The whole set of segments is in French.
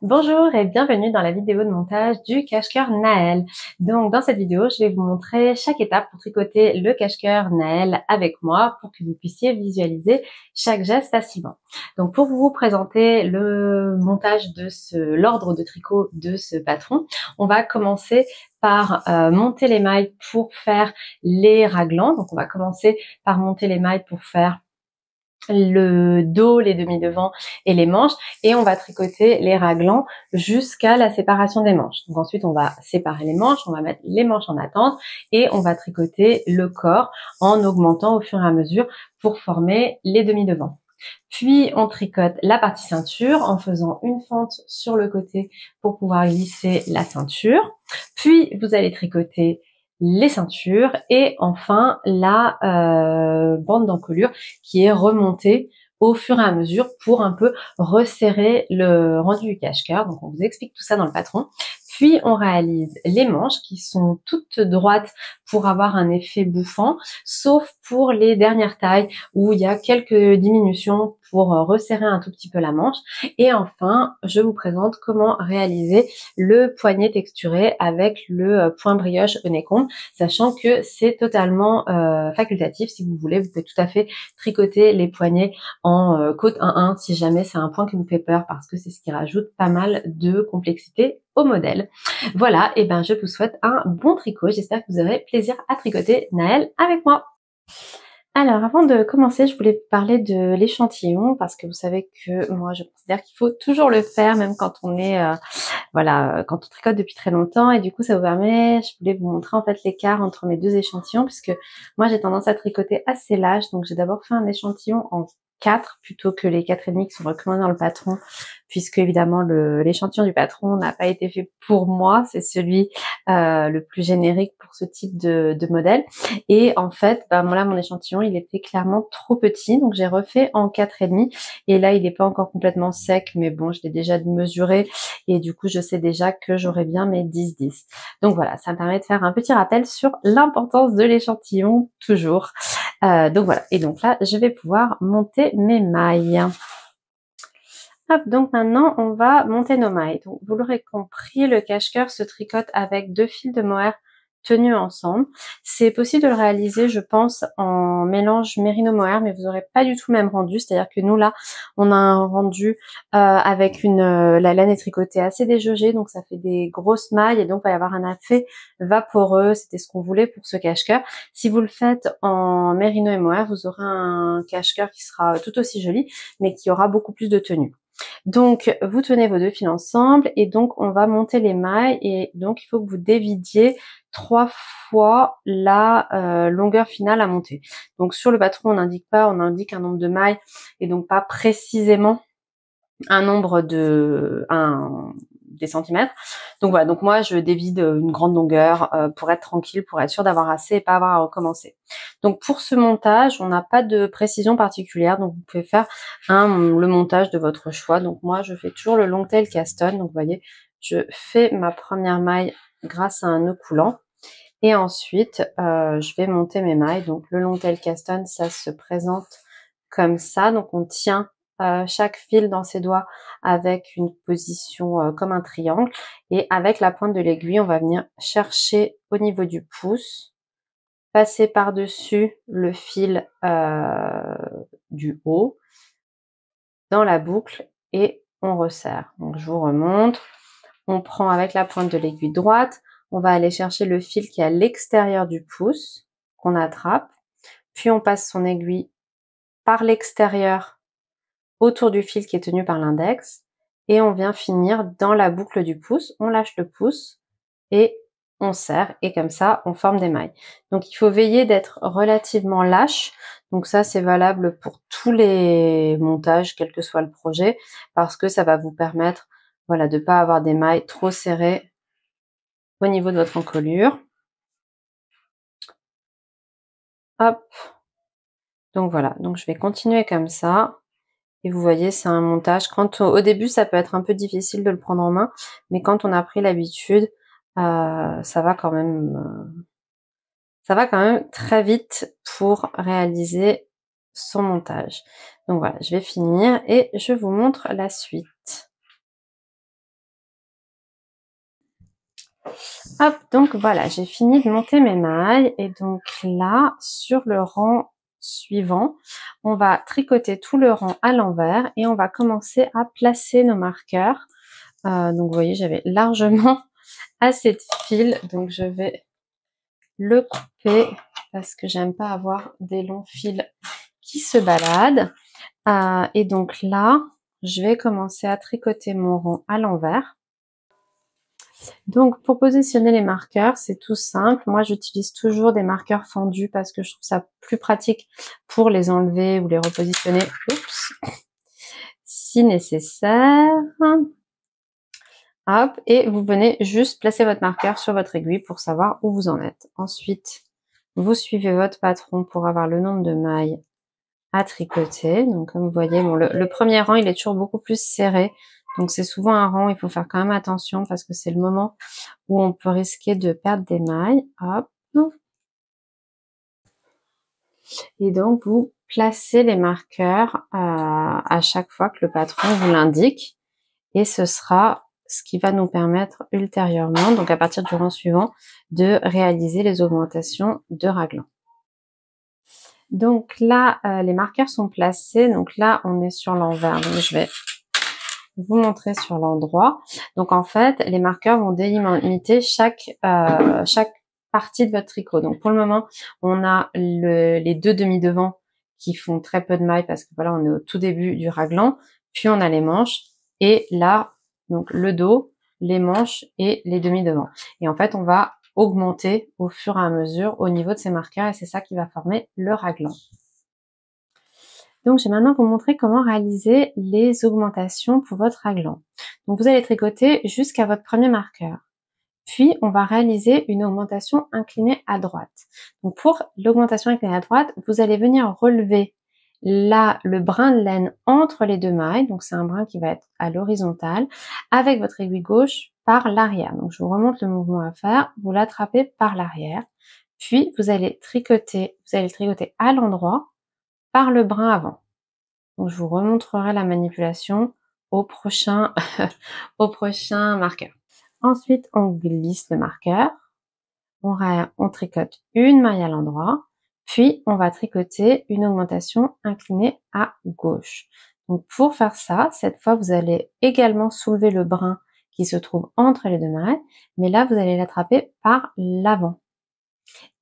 Bonjour et bienvenue dans la vidéo de montage du cache-cœur Naël. Donc dans cette vidéo, je vais vous montrer chaque étape pour tricoter le cache-cœur Naël avec moi pour que vous puissiez visualiser chaque geste facilement. Donc pour vous présenter le montage de l'ordre de tricot de ce patron, on va commencer par monter les mailles pour faire les raglans. Donc on va commencer par monter les mailles pour faire le dos, les demi-devants et les manches, et on va tricoter les raglans jusqu'à la séparation des manches. Donc ensuite on va séparer les manches, on va mettre les manches en attente et on va tricoter le corps en augmentant au fur et à mesure pour former les demi-devants. Puis on tricote la partie ceinture en faisant une fente sur le côté pour pouvoir glisser la ceinture. Puis vous allez tricoter les ceintures et enfin la bande d'encolure qui est remontée au fur et à mesure pour un peu resserrer le rendu du cache-cœur. Donc on vous explique tout ça dans le patron. Puis on réalise les manches qui sont toutes droites pour avoir un effet bouffant, sauf pour les dernières tailles où il y a quelques diminutions pour resserrer un tout petit peu la manche. Et enfin, je vous présente comment réaliser le poignet texturé avec le point brioche Honeycomb, sachant que c'est totalement facultatif. Si vous voulez, vous pouvez tout à fait tricoter les poignets en côte 1-1 si jamais c'est un point qui vous fait peur, parce que c'est ce qui rajoute pas mal de complexité au modèle. Voilà, et ben je vous souhaite un bon tricot. J'espère que vous aurez plaisir à tricoter Naël avec moi. Alors, avant de commencer, je voulais vous parler de l'échantillon parce que vous savez que moi, je considère qu'il faut toujours le faire, même quand on est, quand on tricote depuis très longtemps. Et du coup, ça vous permet, je voulais vous montrer en fait l'écart entre mes deux échantillons, puisque moi, j'ai tendance à tricoter assez lâche. Donc, j'ai d'abord fait un échantillon en 4 plutôt que les 4,5 qui sont recommandés dans le patron, puisque évidemment, l'échantillon du patron n'a pas été fait pour moi. C'est celui le plus générique pour ce type de modèle. Et en fait, là, mon échantillon, il était clairement trop petit. Donc, j'ai refait en 4,5. Et là, il n'est pas encore complètement sec. Mais bon, je l'ai déjà mesuré. Et du coup, je sais déjà que j'aurai bien mes 10-10. Donc voilà, ça me permet de faire un petit rappel sur l'importance de l'échantillon, toujours. Donc voilà. Et donc là, je vais pouvoir monter mes mailles. Hop, donc maintenant, on va monter nos mailles. Donc, vous l'aurez compris, le cache-cœur se tricote avec 2 fils de mohair tenus ensemble. C'est possible de le réaliser, je pense, en mélange mérino-mohair, mais vous n'aurez pas du tout le même rendu. C'est-à-dire que nous, là, on a un rendu avec la laine est tricotée assez déjaugée, donc ça fait des grosses mailles et donc il va y avoir un effet vaporeux. C'était ce qu'on voulait pour ce cache-cœur. Si vous le faites en mérino et mohair, vous aurez un cache-cœur qui sera tout aussi joli, mais qui aura beaucoup plus de tenue. Donc, vous tenez vos 2 fils ensemble et donc on va monter les mailles et donc il faut que vous dévidiez 3 fois la longueur finale à monter. Donc sur le patron, on n'indique pas, on indique un nombre de mailles et donc pas précisément un nombre des centimètres. Donc voilà, donc moi je dévide une grande longueur pour être tranquille, pour être sûr d'avoir assez et pas avoir à recommencer. Donc pour ce montage, on n'a pas de précision particulière, donc vous pouvez faire le montage de votre choix. Donc moi je fais toujours le long tail caston. Donc vous voyez, je fais ma première maille grâce à un nœud coulant. Et ensuite, je vais monter mes mailles. Donc le long tail caston, ça se présente comme ça. Donc on tient chaque fil dans ses doigts avec une position comme un triangle. Et avec la pointe de l'aiguille, on va venir chercher au niveau du pouce, passer par-dessus le fil du haut dans la boucle et on resserre. Donc je vous remontre. On prend avec la pointe de l'aiguille droite, on va aller chercher le fil qui est à l'extérieur du pouce, qu'on attrape, puis on passe son aiguille par l'extérieur autour du fil qui est tenu par l'index, et on vient finir dans la boucle du pouce, on lâche le pouce, et on serre, et comme ça, on forme des mailles. Donc il faut veiller d'être relativement lâche, donc ça c'est valable pour tous les montages, quel que soit le projet, parce que ça va vous permettre de ne pas avoir des mailles trop serrées au niveau de votre encolure. Hop. Donc voilà, donc je vais continuer comme ça. Et vous voyez, c'est un montage. Au début, ça peut être un peu difficile de le prendre en main, mais quand on a pris l'habitude, ça va quand même très vite pour réaliser son montage. Donc voilà, je vais finir et je vous montre la suite. Hop, donc voilà, j'ai fini de monter mes mailles et donc là, sur le rang suivant, on va tricoter tout le rang à l'envers et on va commencer à placer nos marqueurs. Donc vous voyez, j'avais largement assez de fil, donc je vais le couper parce que j'aime pas avoir des longs fils qui se baladent. Et donc là, je vais commencer à tricoter mon rang à l'envers. Donc pour positionner les marqueurs, c'est tout simple. Moi, j'utilise toujours des marqueurs fendus parce que je trouve ça plus pratique pour les enlever ou les repositionner. Oups, si nécessaire. Hop, et vous venez juste placer votre marqueur sur votre aiguille pour savoir où vous en êtes. Ensuite, vous suivez votre patron pour avoir le nombre de mailles à tricoter. Donc comme vous voyez, bon, le premier rang, il est toujours beaucoup plus serré. Donc c'est souvent un rang, il faut faire quand même attention parce que c'est le moment où on peut risquer de perdre des mailles. Hop. Et donc vous placez les marqueurs à chaque fois que le patron vous l'indique. Et ce sera ce qui va nous permettre ultérieurement, donc à partir du rang suivant, de réaliser les augmentations de raglan. Donc là, les marqueurs sont placés. Donc là, on est sur l'envers. Donc je vais vous montrer sur l'endroit. Donc en fait, les marqueurs vont délimiter chaque partie de votre tricot. Donc pour le moment, on a les deux demi-devants qui font très peu de mailles parce que voilà, on est au tout début du raglan. Puis on a les manches et là, donc le dos, les manches et les demi-devants. Et en fait, on va augmenter au fur et à mesure au niveau de ces marqueurs et c'est ça qui va former le raglan. Donc, je vais maintenant vous montrer comment réaliser les augmentations pour votre raglan. Donc, vous allez tricoter jusqu'à votre premier marqueur. Puis, on va réaliser une augmentation inclinée à droite. Donc, pour l'augmentation inclinée à droite, vous allez venir relever là le brin de laine entre les deux mailles. Donc, c'est un brin qui va être à l'horizontale avec votre aiguille gauche par l'arrière. Donc, je vous remonte le mouvement à faire. Vous l'attrapez par l'arrière. Puis, vous allez tricoter à l'endroit par le brin avant. Donc, je vous remontrerai la manipulation au prochain, au prochain marqueur. Ensuite, on glisse le marqueur, on tricote une maille à l'endroit, puis on va tricoter une augmentation inclinée à gauche. Donc, pour faire ça, cette fois, vous allez également soulever le brin qui se trouve entre les deux mailles, mais là, vous allez l'attraper par l'avant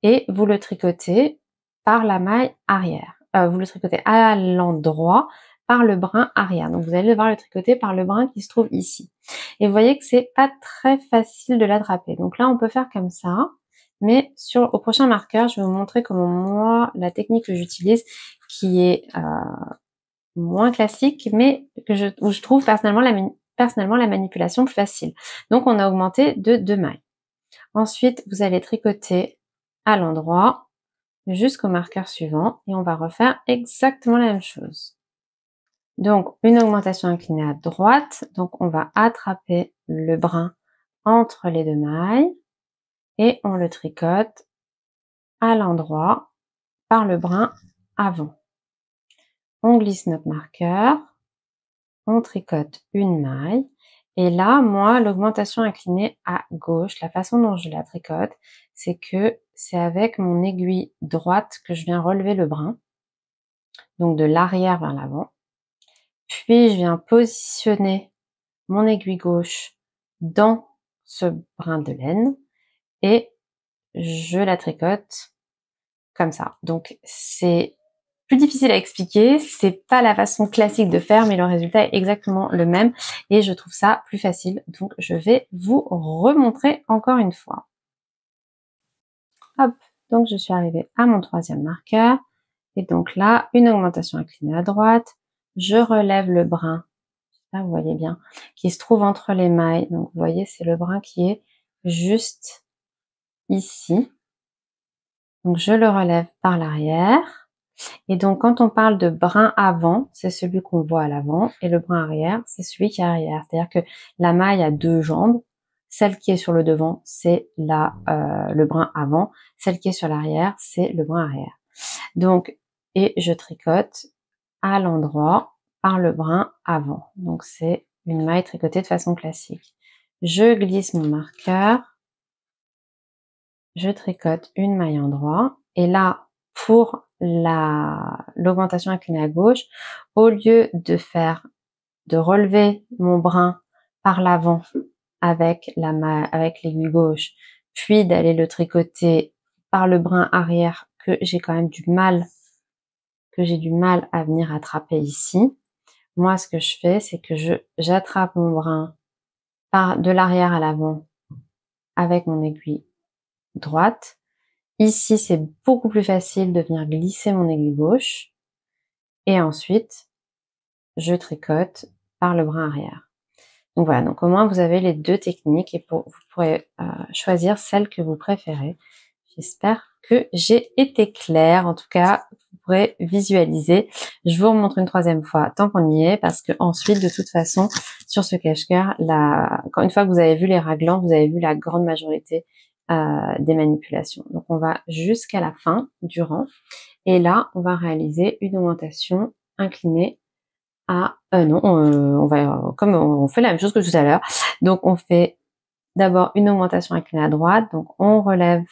et vous le tricotez par la maille arrière. Vous le tricotez à l'endroit par le brin arrière. Donc vous allez devoir le tricoter par le brin qui se trouve ici. Et vous voyez que c'est pas très facile de l'attraper. Donc là, on peut faire comme ça. Mais au prochain marqueur, je vais vous montrer comment moi, la technique que j'utilise, qui est moins classique, mais où je trouve personnellement la manipulation plus facile. Donc on a augmenté de 2 mailles. Ensuite, vous allez tricoter à l'endroit jusqu'au marqueur suivant et on va refaire exactement la même chose. Donc, une augmentation inclinée à droite. Donc, on va attraper le brin entre les deux mailles et on le tricote à l'endroit par le brin avant. On glisse notre marqueur, on tricote une maille et là, moi, l'augmentation inclinée à gauche, la façon dont je la tricote, c'est que c'est avec mon aiguille droite que je viens relever le brin, donc de l'arrière vers l'avant. Puis, je viens positionner mon aiguille gauche dans ce brin de laine et je la tricote comme ça. Donc, c'est plus difficile à expliquer, c'est pas la façon classique de faire, mais le résultat est exactement le même et je trouve ça plus facile. Donc, je vais vous remontrer encore une fois. Hop, donc je suis arrivée à mon troisième marqueur et donc là, une augmentation inclinée à droite, je relève le brin, là vous voyez bien, qui se trouve entre les mailles. Donc vous voyez, c'est le brin qui est juste ici. Donc je le relève par l'arrière. Et donc quand on parle de brin avant, c'est celui qu'on voit à l'avant et le brin arrière, c'est celui qui est arrière. C'est-à-dire que la maille a deux jambes. Celle qui est sur le devant, c'est le brin avant. Celle qui est sur l'arrière, c'est le brin arrière. Donc, et je tricote à l'endroit par le brin avant. Donc c'est une maille tricotée de façon classique. Je glisse mon marqueur je tricote une maille en droit. Et là, pour l'augmentation inclinée à gauche, au lieu de relever mon brin par l'avant avec l'aiguille gauche, puis d'aller le tricoter par le brin arrière que j'ai quand même du mal à venir attraper ici. Moi, ce que je fais, c'est que j'attrape mon brin de l'arrière à l'avant avec mon aiguille droite. Ici, c'est beaucoup plus facile de venir glisser mon aiguille gauche. Et ensuite, je tricote par le brin arrière. Donc voilà, donc au moins vous avez les deux techniques et vous pourrez choisir celle que vous préférez. J'espère que j'ai été claire. En tout cas, vous pourrez visualiser. Je vous remontre une troisième fois tant qu'on y est, parce que ensuite, de toute façon, sur ce cache-cœur, une fois que vous avez vu les raglans, vous avez vu la grande majorité des manipulations. Donc on va jusqu'à la fin du rang. Et là, on va réaliser une augmentation inclinée non, on va comme on fait la même chose que tout à l'heure. Donc on fait d'abord une augmentation inclinée à droite. Donc on relève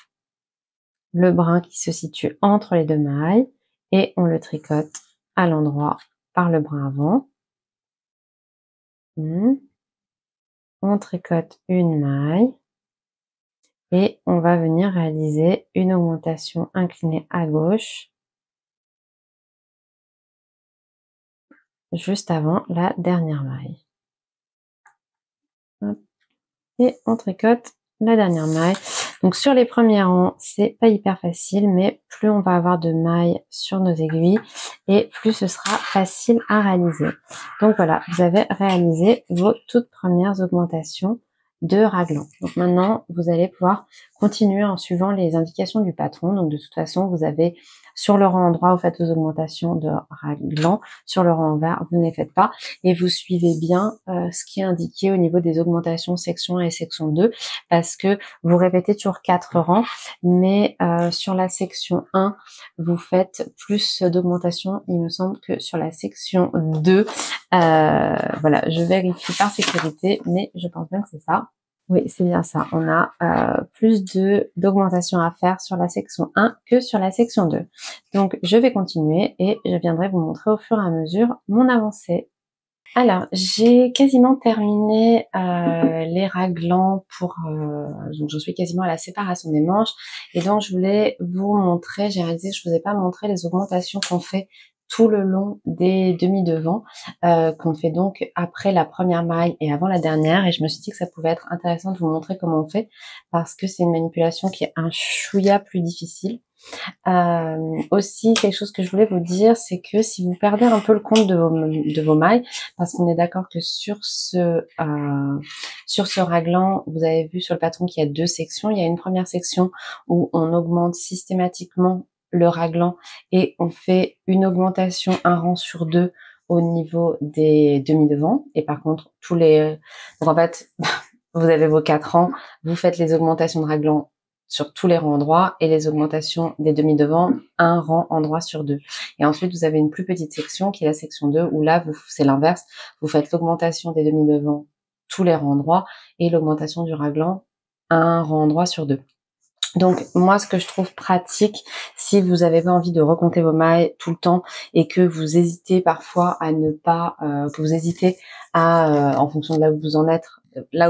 le brin qui se situe entre les deux mailles et on le tricote à l'endroit par le brin avant. On tricote une maille et on va venir réaliser une augmentation inclinée à gauche juste avant la dernière maille. Et on tricote la dernière maille. Donc sur les premiers rangs, c'est pas hyper facile, mais plus on va avoir de mailles sur nos aiguilles et plus ce sera facile à réaliser. Donc voilà, vous avez réalisé vos toutes premières augmentations de raglan. Donc maintenant, vous allez pouvoir continuer en suivant les indications du patron. Donc de toute façon, vous avez sur le rang en droit, vous faites vos augmentations de raglan. Sur le rang en vert, vous ne les faites pas. Et vous suivez bien ce qui est indiqué au niveau des augmentations section 1 et section 2, parce que vous répétez toujours 4 rangs, mais sur la section 1, vous faites plus d'augmentation, il me semble, que sur la section 2. Voilà, je vérifie par sécurité, mais je pense bien que c'est ça. Oui, c'est bien ça. On a plus d'augmentation à faire sur la section 1 que sur la section 2. Donc, je vais continuer et je viendrai vous montrer au fur et à mesure mon avancée. Alors, j'ai quasiment terminé les raglans donc je suis quasiment à la séparation des manches et donc je voulais vous montrer, j'ai réalisé que je vous ai pas montré les augmentations qu'on fait tout le long des demi-devants, qu'on fait donc après la première maille et avant la dernière, et je me suis dit que ça pouvait être intéressant de vous montrer comment on fait parce que c'est une manipulation qui est un chouïa plus difficile. Aussi, quelque chose que je voulais vous dire, c'est que si vous perdez un peu le compte de vos mailles, parce qu'on est d'accord que sur ce raglan, vous avez vu sur le patron qu'il y a deux sections. Il y a une première section où on augmente systématiquement le raglan et on fait une augmentation un rang sur deux au niveau des demi-devants. Et par contre, donc en fait, vous avez vos 4 rangs, vous faites les augmentations de raglan sur tous les rangs endroits et les augmentations des demi-devants, un rang endroit sur deux. Et ensuite, vous avez une plus petite section qui est la section 2 où là, c'est l'inverse. Vous faites l'augmentation des demi-devants, tous les rangs endroits et l'augmentation du raglan, un rang endroit sur deux. Donc moi, ce que je trouve pratique, si vous avez pas envie de recompter vos mailles tout le temps et que vous hésitez parfois à ne pas, en fonction de là où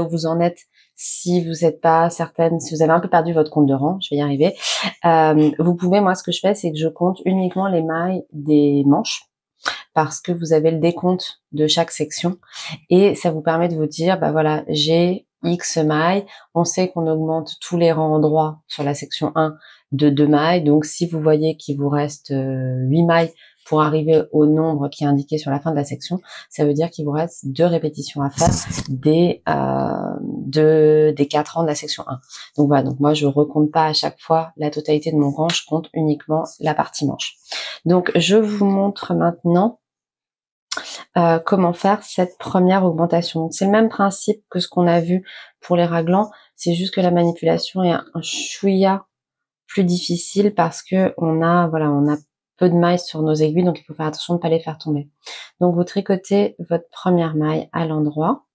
vous en êtes, si vous n'êtes pas certaine, si vous avez un peu perdu votre compte de rang, je vais y arriver, vous pouvez, moi ce que je fais, c'est que je compte uniquement les mailles des manches parce que vous avez le décompte de chaque section et ça vous permet de vous dire, bah voilà, j'ai X mailles, on sait qu'on augmente tous les rangs endroits sur la section 1 de 2 mailles, donc si vous voyez qu'il vous reste 8 mailles pour arriver au nombre qui est indiqué sur la fin de la section, ça veut dire qu'il vous reste 2 répétitions à faire des 4 rangs de la section 1. Donc voilà, donc moi je recompte pas à chaque fois la totalité de mon rang, je compte uniquement la partie manche. Donc je vous montre maintenant comment faire cette première augmentation. C'est le même principe que ce qu'on a vu pour les raglans, c'est juste que la manipulation est un chouïa plus difficile parce que on a peu de mailles sur nos aiguilles, donc il faut faire attention de ne pas les faire tomber. Donc vous tricotez votre première maille à l'endroit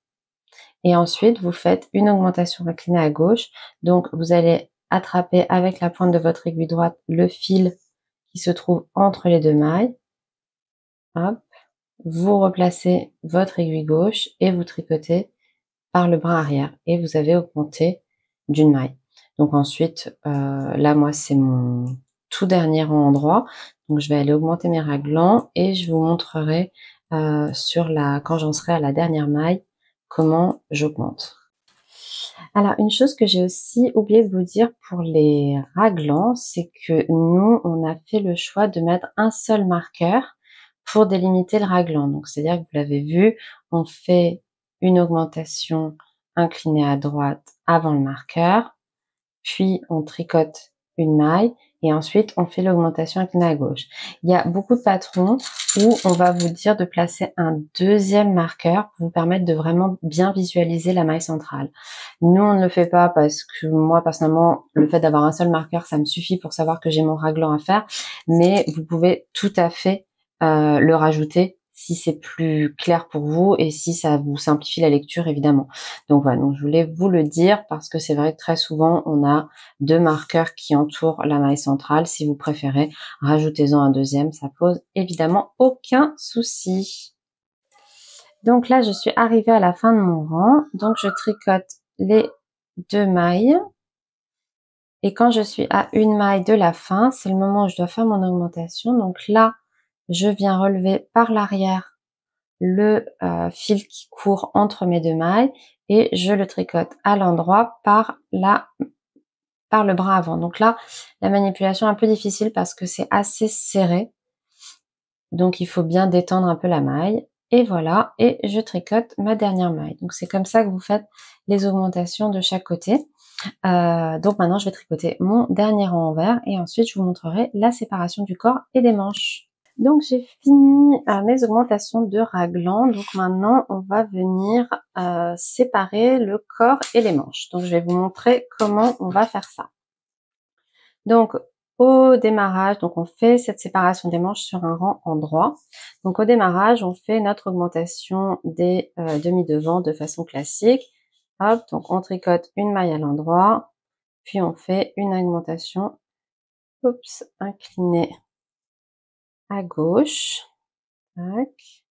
et ensuite vous faites une augmentation inclinée à gauche. Donc vous allez attraper avec la pointe de votre aiguille droite le fil qui se trouve entre les deux mailles. Hop, vous replacez votre aiguille gauche et vous tricotez par le bras arrière et vous avez augmenté d'une maille. Donc ensuite, là moi c'est mon tout dernier rang en droit, donc je vais aller augmenter mes raglans et je vous montrerai quand j'en serai à la dernière maille comment j'augmente. Alors une chose que j'ai aussi oublié de vous dire pour les raglans, c'est que nous on a fait le choix de mettre un seul marqueur pour délimiter le raglan. Donc c'est-à-dire que vous l'avez vu, on fait une augmentation inclinée à droite avant le marqueur, puis on tricote une maille et ensuite on fait l'augmentation inclinée à gauche. Il y a beaucoup de patrons où on va vous dire de placer un deuxième marqueur pour vous permettre de vraiment bien visualiser la maille centrale. Nous on ne le fait pas parce que moi personnellement le fait d'avoir un seul marqueur ça me suffit pour savoir que j'ai mon raglan à faire, mais vous pouvez tout à fait le rajouter si c'est plus clair pour vous et si ça vous simplifie la lecture évidemment. Donc voilà, donc je voulais vous le dire parce que c'est vrai que très souvent on a deux marqueurs qui entourent la maille centrale. Si vous préférez, rajoutez-en un deuxième, ça pose évidemment aucun souci. Donc là je suis arrivée à la fin de mon rang, donc je tricote les deux mailles. Et quand je suis à une maille de la fin, c'est le moment où je dois faire mon augmentation. Donc là, je viens relever par l'arrière le fil qui court entre mes deux mailles et je le tricote à l'endroit par le bras avant. Donc là, la manipulation est un peu difficile parce que c'est assez serré. Donc il faut bien détendre un peu la maille. Et voilà, et je tricote ma dernière maille. Donc c'est comme ça que vous faites les augmentations de chaque côté. Donc maintenant, je vais tricoter mon dernier rang envers et ensuite je vous montrerai la séparation du corps et des manches. Donc j'ai fini mes augmentations de raglan. Donc maintenant, on va venir séparer le corps et les manches. Donc je vais vous montrer comment on va faire ça. Donc au démarrage, donc on fait cette séparation des manches sur un rang en droit. Donc au démarrage, on fait notre augmentation des demi-devants de façon classique. Hop, donc on tricote une maille à l'endroit, puis on fait une augmentation, oups, inclinée à gauche, tac,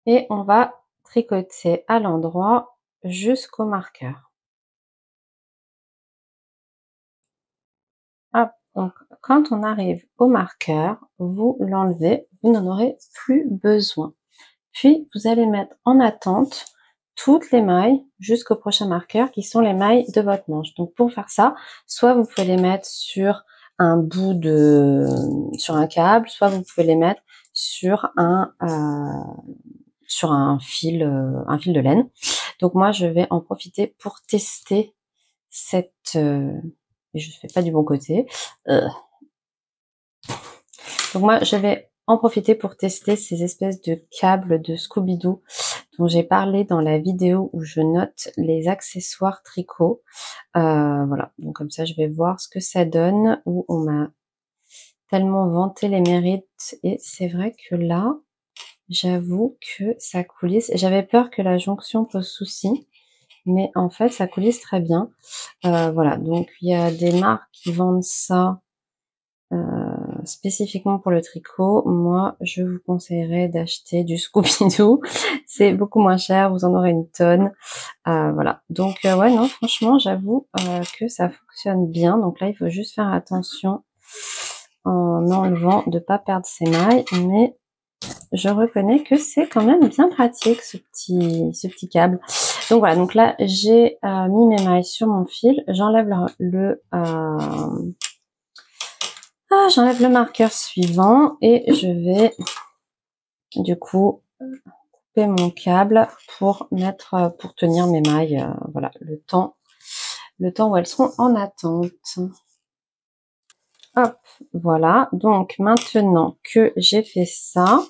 et on va tricoter à l'endroit jusqu'au marqueur. Hop, donc quand on arrive au marqueur, vous l'enlevez, vous n'en aurez plus besoin. Puis vous allez mettre en attente toutes les mailles jusqu'au prochain marqueur qui sont les mailles de votre manche. Donc pour faire ça, soit vous pouvez les mettre sur un bout sur un câble, soit vous pouvez les mettre sur un fil de laine. Donc moi je vais en profiter pour tester cette je fais pas du bon côté. Donc moi je vais en profiter pour tester ces espèces de câbles de Scooby-Doo dont j'ai parlé dans la vidéo où je note les accessoires tricot. Voilà, donc comme ça je vais voir ce que ça donne, où on m'a tellement vanté les mérites et c'est vrai que là, j'avoue que ça coulisse. J'avais peur que la jonction pose souci, mais en fait ça coulisse très bien. Voilà, donc il y a des marques qui vendent ça spécifiquement pour le tricot. Moi je vous conseillerais d'acheter du Scooby-Doo, c'est beaucoup moins cher, vous en aurez une tonne. Voilà, donc ouais non franchement j'avoue que ça fonctionne bien. Donc là il faut juste faire attention en enlevant de pas perdre ses mailles, mais je reconnais que c'est quand même bien pratique ce petit câble. Donc voilà, donc là j'ai mis mes mailles sur mon fil, j'enlève j'enlève le marqueur suivant et je vais du coup couper mon câble pour tenir mes mailles, voilà, le temps où elles seront en attente. Hop, voilà. Donc maintenant que j'ai fait ça,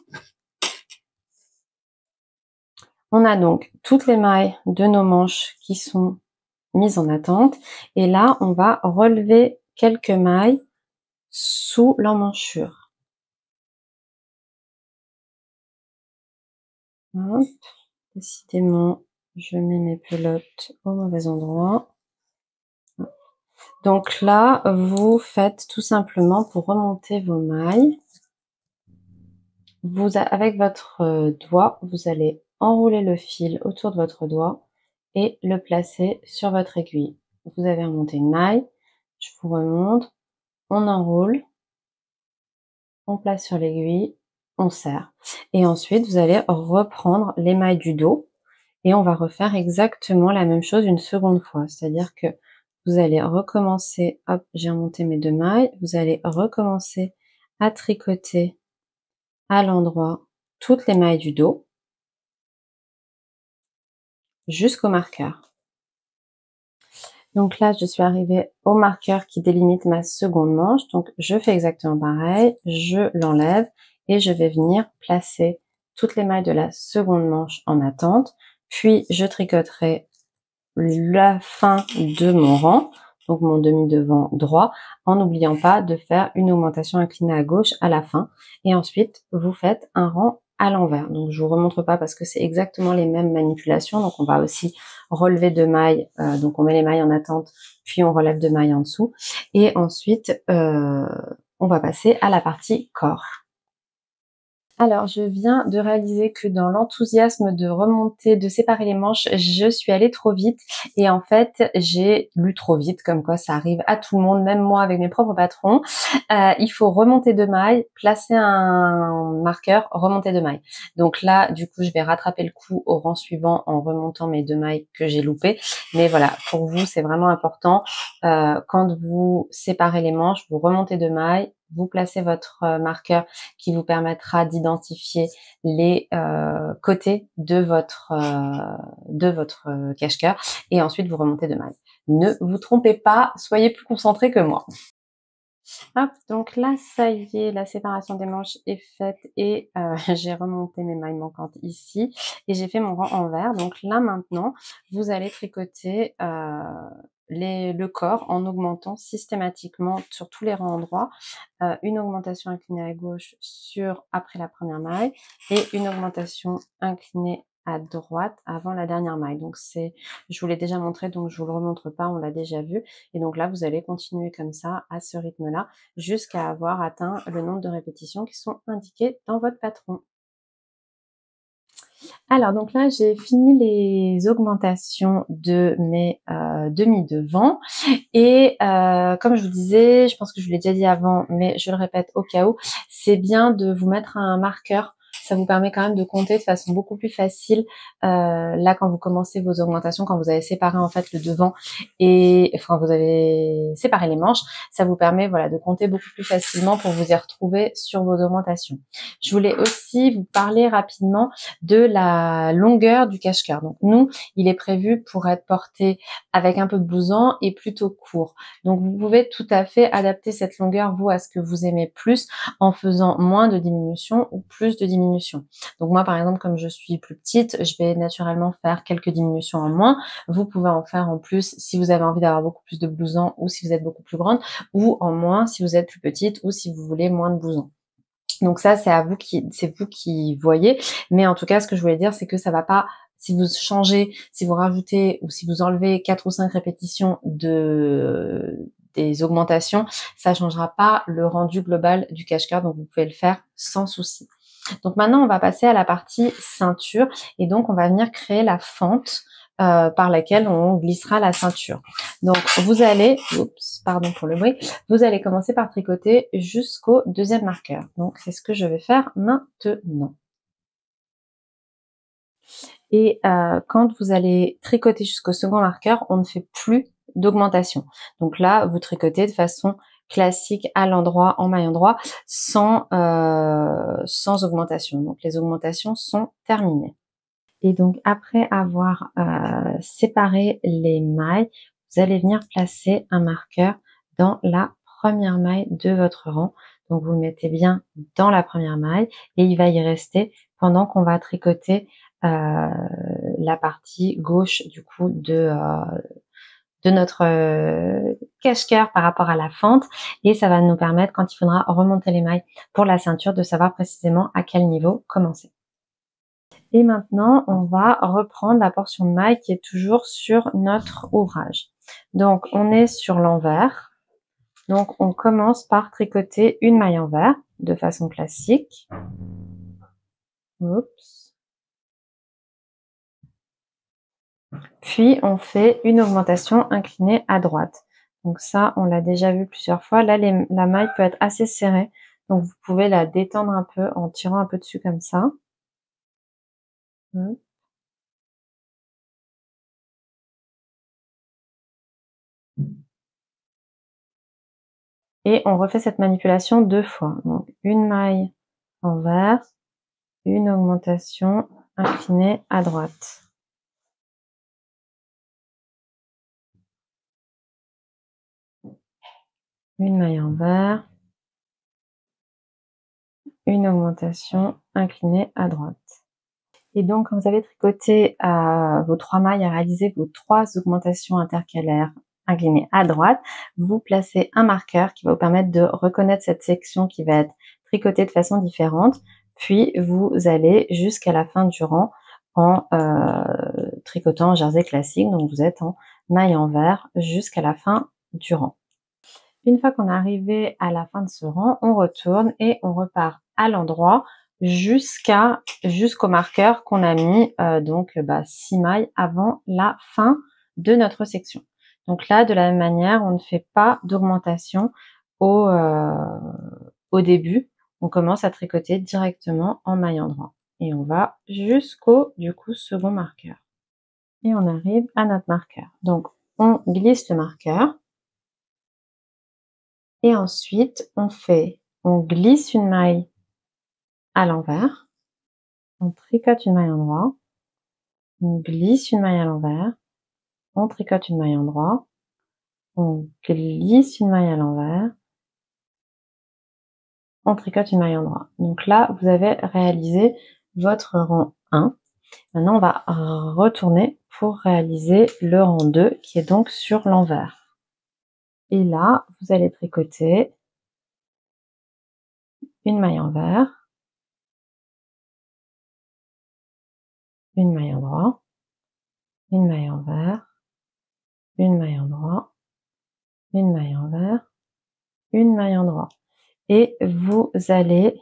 on a donc toutes les mailles de nos manches qui sont mises en attente. Et là, on va relever quelques mailles sous l'emmanchure. Hop, décidément, je mets mes pelotes au mauvais endroit. Donc là, vous faites tout simplement pour remonter vos mailles, avec votre doigt, vous allez enrouler le fil autour de votre doigt et le placer sur votre aiguille. Vous avez remonté une maille, je vous remonte, on enroule, on place sur l'aiguille, on serre. Et ensuite, vous allez reprendre les mailles du dos et on va refaire exactement la même chose une seconde fois. C'est-à-dire que vous allez recommencer, hop, j'ai remonté mes 2 mailles, vous allez recommencer à tricoter à l'endroit toutes les mailles du dos jusqu'au marqueur. Donc là, je suis arrivée au marqueur qui délimite ma seconde manche. Donc je fais exactement pareil, je l'enlève et je vais venir placer toutes les mailles de la seconde manche en attente. Puis je tricoterai la fin de mon rang, donc mon demi-devant droit, en n'oubliant pas de faire une augmentation inclinée à gauche à la fin. Et ensuite, vous faites un rang à l'envers. Donc je vous remontre pas parce que c'est exactement les mêmes manipulations. Donc on va aussi relever 2 mailles. Donc on met les mailles en attente, puis on relève 2 mailles en dessous. Et ensuite, on va passer à la partie corps. Alors, je viens de réaliser que dans l'enthousiasme de remonter, de séparer les manches, je suis allée trop vite et en fait, j'ai lu trop vite, comme quoi ça arrive à tout le monde, même moi avec mes propres patrons. Il faut remonter 2 mailles, placer un marqueur, remonter 2 mailles. Donc là, du coup, je vais rattraper le coup au rang suivant en remontant mes 2 mailles que j'ai loupées. Mais voilà, pour vous, c'est vraiment important. Quand vous séparez les manches, vous remontez 2 mailles, vous placez votre marqueur qui vous permettra d'identifier les côtés de votre cache-cœur et ensuite vous remontez 2 mailles. Ne vous trompez pas, soyez plus concentrés que moi. Hop, donc là, ça y est, la séparation des manches est faite et j'ai remonté mes mailles manquantes ici et j'ai fait mon rang envers. Donc là, maintenant, vous allez tricoter le corps en augmentant systématiquement sur tous les rangs endroits. Une augmentation inclinée à gauche après la première maille et une augmentation inclinée à droite avant la dernière maille. Donc je vous l'ai déjà montré, donc je vous le remontre pas, on l'a déjà vu. Et donc là, vous allez continuer comme ça, à ce rythme-là, jusqu'à avoir atteint le nombre de répétitions qui sont indiquées dans votre patron. Alors donc là, j'ai fini les augmentations de mes demi-devants et comme je vous disais, je pense que je vous l'ai déjà dit avant, mais je le répète au cas où, c'est bien de vous mettre un marqueur. Ça vous permet quand même de compter de façon beaucoup plus facile. Là, quand vous commencez vos augmentations, quand vous avez séparé en fait le devant et enfin vous avez séparé les manches, ça vous permet voilà de compter beaucoup plus facilement pour vous y retrouver sur vos augmentations. Je voulais aussi vous parler rapidement de la longueur du cache-cœur. Donc nous, il est prévu pour être porté avec un peu de blouson et plutôt court. Donc vous pouvez tout à fait adapter cette longueur vous à ce que vous aimez plus en faisant moins de diminution ou plus de diminution. Donc moi par exemple comme je suis plus petite, je vais naturellement faire quelques diminutions en moins. Vous pouvez en faire en plus si vous avez envie d'avoir beaucoup plus de blouson ou si vous êtes beaucoup plus grande, ou en moins si vous êtes plus petite ou si vous voulez moins de blouson. Donc ça, c'est vous qui voyez. Mais en tout cas, ce que je voulais dire, c'est que ça va pas, si vous changez, si vous rajoutez ou si vous enlevez 4 ou 5 répétitions des augmentations, ça changera pas le rendu global du cache-cœur. Donc vous pouvez le faire sans souci. Donc maintenant, on va passer à la partie ceinture et donc on va venir créer la fente par laquelle on glissera la ceinture. Donc vous allez, oups, pardon pour le bruit, vous allez commencer par tricoter jusqu'au deuxième marqueur. Donc c'est ce que je vais faire maintenant. Et quand vous allez tricoter jusqu'au second marqueur, on ne fait plus d'augmentation. Donc là, vous tricotez de façon classique à l'endroit, en maille endroit, sans augmentation. Donc les augmentations sont terminées. Et donc après avoir séparé les mailles, vous allez venir placer un marqueur dans la première maille de votre rang. Donc vous le mettez bien dans la première maille et il va y rester pendant qu'on va tricoter la partie gauche du coup de notre cache-cœur par rapport à la fente et ça va nous permettre quand il faudra remonter les mailles pour la ceinture de savoir précisément à quel niveau commencer. Et maintenant, on va reprendre la portion de maille qui est toujours sur notre ouvrage. Donc, on est sur l'envers. Donc, on commence par tricoter une maille envers de façon classique. Oups. Puis, on fait une augmentation inclinée à droite. Donc ça, on l'a déjà vu plusieurs fois. Là, la maille peut être assez serrée. Donc, vous pouvez la détendre un peu en tirant un peu dessus comme ça. Et on refait cette manipulation 2 fois. Donc, une maille envers, une augmentation inclinée à droite. Une maille envers, une augmentation inclinée à droite. Et donc, quand vous avez tricoté vos 3 mailles à réaliser vos 3 augmentations intercalaires inclinées à droite, vous placez un marqueur qui va vous permettre de reconnaître cette section qui va être tricotée de façon différente. Puis, vous allez jusqu'à la fin du rang en tricotant en jersey classique. Donc, vous êtes en maille envers jusqu'à la fin du rang. Une fois qu'on est arrivé à la fin de ce rang, on retourne et on repart à l'endroit jusqu'au marqueur qu'on a mis 6 mailles avant la fin de notre section. Donc là, de la même manière, on ne fait pas d'augmentation au début. On commence à tricoter directement en maille endroit. Et on va jusqu'au second marqueur. Et on arrive à notre marqueur. Donc, on glisse le marqueur. Et ensuite, on glisse une maille à l'envers, on tricote une maille en droit, on glisse une maille à l'envers, on tricote une maille en droit, on glisse une maille à l'envers, on tricote une maille en droit. Donc là, vous avez réalisé votre rang 1. Maintenant, on va retourner pour réaliser le rang 2 qui est donc sur l'envers. Et là, vous allez tricoter une maille envers, une maille en droit, une maille envers, une maille en droit, une maille envers, une maille en droit. Et vous allez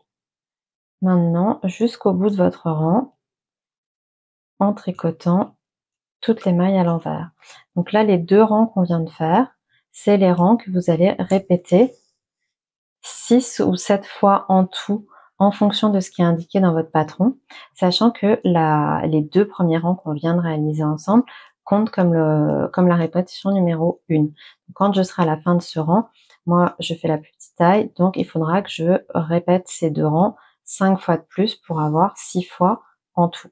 maintenant jusqu'au bout de votre rang en tricotant toutes les mailles à l'envers. Donc là, les 2 rangs qu'on vient de faire, c'est les rangs que vous allez répéter 6 ou 7 fois en tout en fonction de ce qui est indiqué dans votre patron, sachant que les 2 premiers rangs qu'on vient de réaliser ensemble comptent comme la répétition numéro 1. Quand je serai à la fin de ce rang, moi je fais la petite taille, donc il faudra que je répète ces 2 rangs 5 fois de plus pour avoir 6 fois en tout.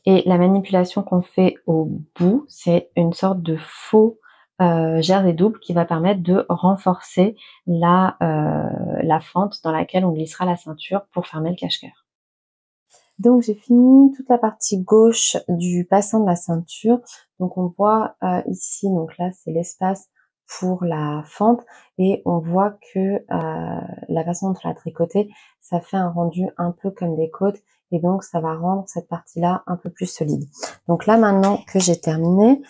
Et la manipulation qu'on fait au bout, c'est une sorte de faux jersey double qui va permettre de renforcer la fente dans laquelle on glissera la ceinture pour fermer le cache-cœur. Donc j'ai fini toute la partie gauche du passant de la ceinture. Donc on voit ici, donc là c'est l'espace pour la fente et on voit que la façon dont on l'a tricoté, ça fait un rendu un peu comme des côtes et donc ça va rendre cette partie-là un peu plus solide. Donc là maintenant que j'ai terminé,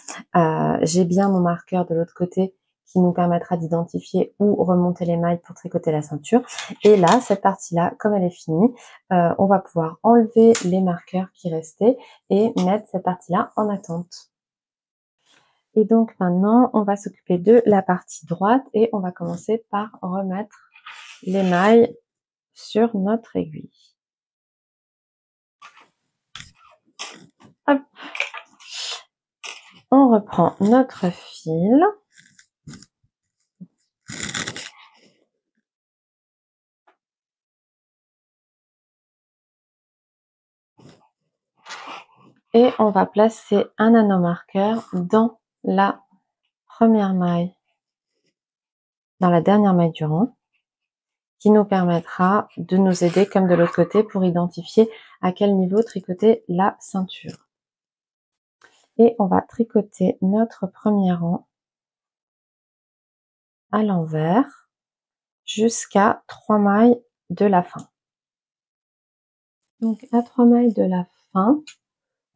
j'ai bien mon marqueur de l'autre côté qui nous permettra d'identifier où remonter les mailles pour tricoter la ceinture. Et là, cette partie-là, comme elle est finie, on va pouvoir enlever les marqueurs qui restaient et mettre cette partie-là en attente. Et donc maintenant, on va s'occuper de la partie droite et on va commencer par remettre les mailles sur notre aiguille. Hop. On reprend notre fil. Et on va placer un anneau marqueur dans la première maille, dans la dernière maille du rang, qui nous permettra de nous aider comme de l'autre côté pour identifier à quel niveau tricoter la ceinture. Et on va tricoter notre premier rang à l'envers. jusqu'à 3 mailles de la fin. Donc à 3 mailles de la fin,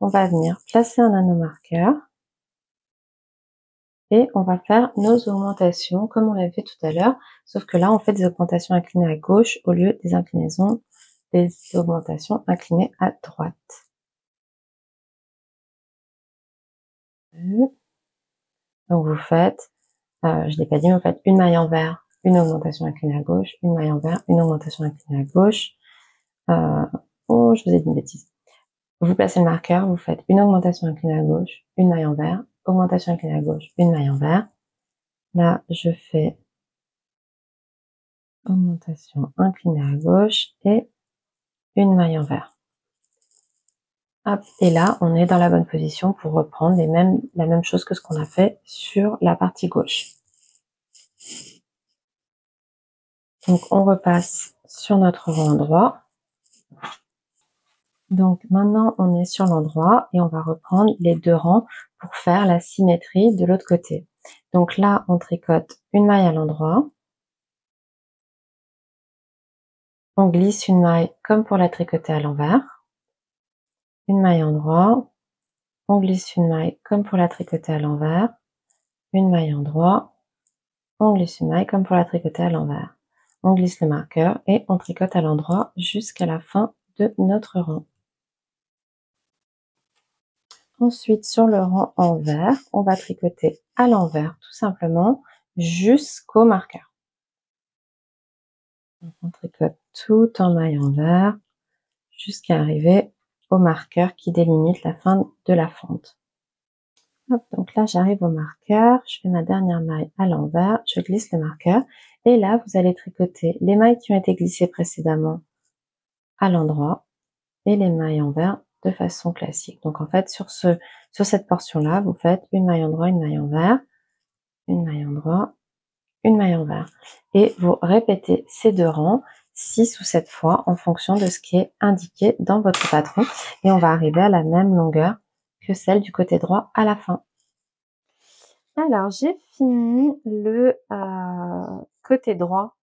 on va venir placer un anneau marqueur et on va faire nos augmentations comme on l'avait fait tout à l'heure, sauf que là on fait des augmentations inclinées à gauche au lieu des augmentations inclinées à droite. Donc vous faites, je l'ai pas dit, mais vous faites une maille envers, une augmentation inclinée à gauche, une maille envers, une augmentation inclinée à gauche. Oh, je vous ai dit une bêtise. Vous placez le marqueur, vous faites une augmentation inclinée à gauche, une maille envers, augmentation inclinée à gauche, une maille envers. Là, je fais augmentation inclinée à gauche et une maille envers. Hop, et là, on est dans la bonne position pour reprendre la même chose que ce qu'on a fait sur la partie gauche. Donc, on repasse sur notre rang droit. Donc, maintenant, on est sur l'endroit et on va reprendre les deux rangs pour faire la symétrie de l'autre côté. Donc là, on tricote une maille à l'endroit. On glisse une maille comme pour la tricoter à l'envers. Une maille endroit. On glisse une maille comme pour la tricoter à l'envers. Une maille endroit. On glisse une maille comme pour la tricoter à l'envers. On glisse le marqueur et on tricote à l'endroit jusqu'à la fin de notre rang. Ensuite, sur le rang envers, on va tricoter à l'envers tout simplement jusqu'au marqueur. Donc, on tricote tout en maille envers jusqu'à arriver au marqueur qui délimite la fin de la fente. Hop, donc là, j'arrive au marqueur, je fais ma dernière maille à l'envers, je glisse le marqueur et là, vous allez tricoter les mailles qui ont été glissées précédemment à l'endroit et les mailles envers de façon classique. Donc en fait, sur cette portion-là, vous faites une maille endroit, une maille envers, une maille endroit, une maille envers. Et vous répétez ces deux rangs 6 ou 7 fois en fonction de ce qui est indiqué dans votre patron. Et on va arriver à la même longueur que celle du côté droit à la fin. Alors, j'ai fini le côté droit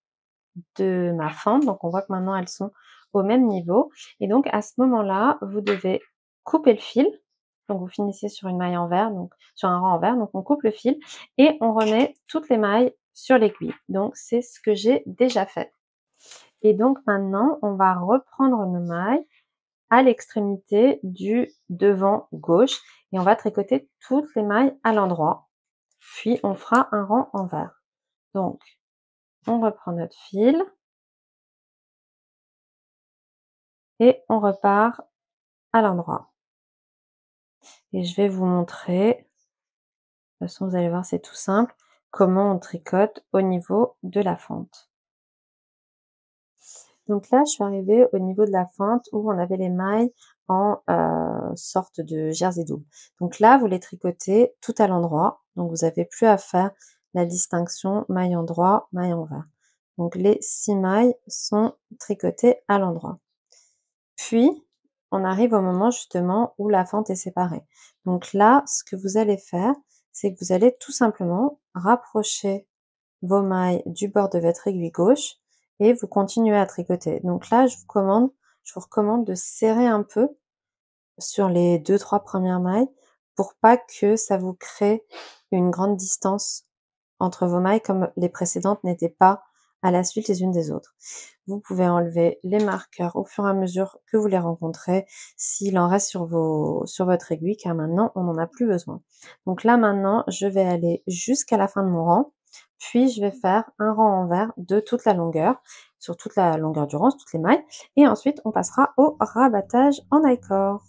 de ma fente. Donc, on voit que maintenant, elles sont au même niveau. Et donc, à ce moment-là, vous devez couper le fil. Donc, vous finissez sur une maille envers, donc sur un rang envers. Donc, on coupe le fil et on remet toutes les mailles sur l'aiguille. Donc, c'est ce que j'ai déjà fait. Et donc, maintenant, on va reprendre nos mailles à l'extrémité du devant gauche et on va tricoter toutes les mailles à l'endroit. Puis, on fera un rang envers. Donc, on reprend notre fil et on repart à l'endroit. Et je vais vous montrer, de toute façon vous allez voir c'est tout simple, comment on tricote au niveau de la fente. Donc là je suis arrivée au niveau de la fente où on avait les mailles en sorte de jersey double. Donc là vous les tricotez tout à l'endroit, donc vous n'avez plus à faire la distinction maille endroit, maille envers. Donc les 6 mailles sont tricotées à l'endroit. Puis on arrive au moment justement où la fente est séparée. Donc là, ce que vous allez faire, c'est que vous allez tout simplement rapprocher vos mailles du bord de votre aiguille gauche et vous continuez à tricoter. Donc là, je vous recommande de serrer un peu sur les 2-3 premières mailles pour pas que ça vous crée une grande distance entre vos mailles comme les précédentes n'étaient pas à la suite les unes des autres. Vous pouvez enlever les marqueurs au fur et à mesure que vous les rencontrez, s'il en reste sur votre aiguille, car maintenant, on n'en a plus besoin. Donc là, maintenant, je vais aller jusqu'à la fin de mon rang, puis je vais faire un rang envers de toute la longueur, sur toute la longueur du rang, sur toutes les mailles, et ensuite, on passera au rabattage en I-cord.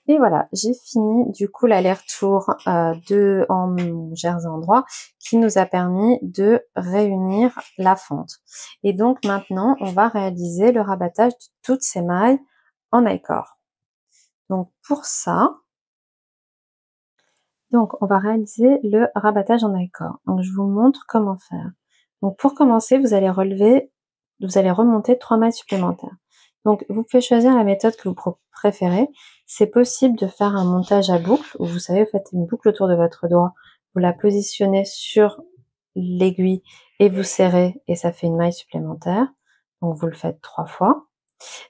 Et voilà, j'ai fini du coup l'aller-retour en jersey endroit qui nous a permis de réunir la fente. Et donc maintenant, on va réaliser le rabattage de toutes ces mailles en I-cord. Donc pour ça, on va réaliser le rabattage en I-cord. Donc je vous montre comment faire. Donc pour commencer, vous allez remonter 3 mailles supplémentaires. Donc, vous pouvez choisir la méthode que vous préférez. C'est possible de faire un montage à boucle, où vous savez, vous faites une boucle autour de votre doigt, vous la positionnez sur l'aiguille et vous serrez et ça fait une maille supplémentaire. Donc vous le faites 3 fois.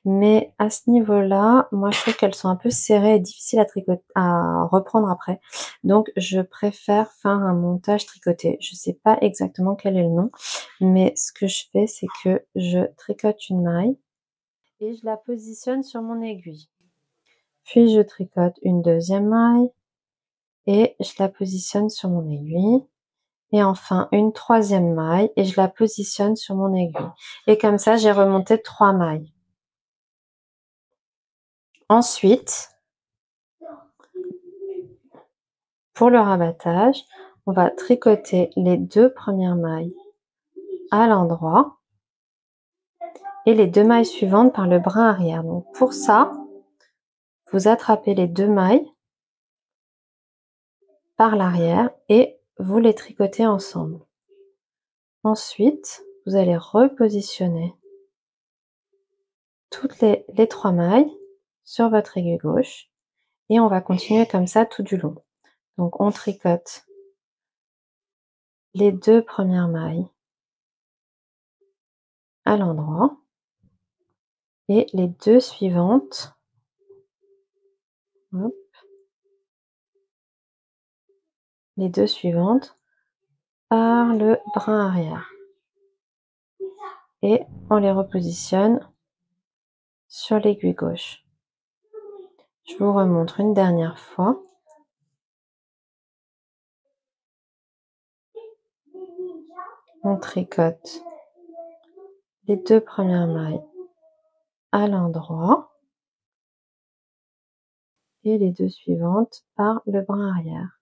Mais à ce niveau-là, moi je trouve qu'elles sont un peu serrées et difficiles à tricoter, à reprendre après. Donc je préfère faire un montage tricoté. Je sais pas exactement quel est le nom, mais ce que je fais, c'est que je tricote une maille et je la positionne sur mon aiguille. Puis je tricote une deuxième maille et je la positionne sur mon aiguille. Et enfin une troisième maille et je la positionne sur mon aiguille. Et comme ça, j'ai remonté 3 mailles. Ensuite, pour le rabattage, on va tricoter les 2 premières mailles à l'endroit et les 2 mailles suivantes par le brin arrière. Donc pour ça, vous attrapez les 2 mailles par l'arrière et vous les tricotez ensemble. Ensuite, vous allez repositionner toutes les 3 mailles sur votre aiguille gauche et on va continuer comme ça tout du long. Donc on tricote les 2 premières mailles à l'endroit et les 2 suivantes, hop, les 2 suivantes par le brin arrière et on les repositionne sur l'aiguille gauche. Je vous remontre une dernière fois. On tricote les 2 premières mailles à l'endroit et les 2 suivantes par le brin arrière.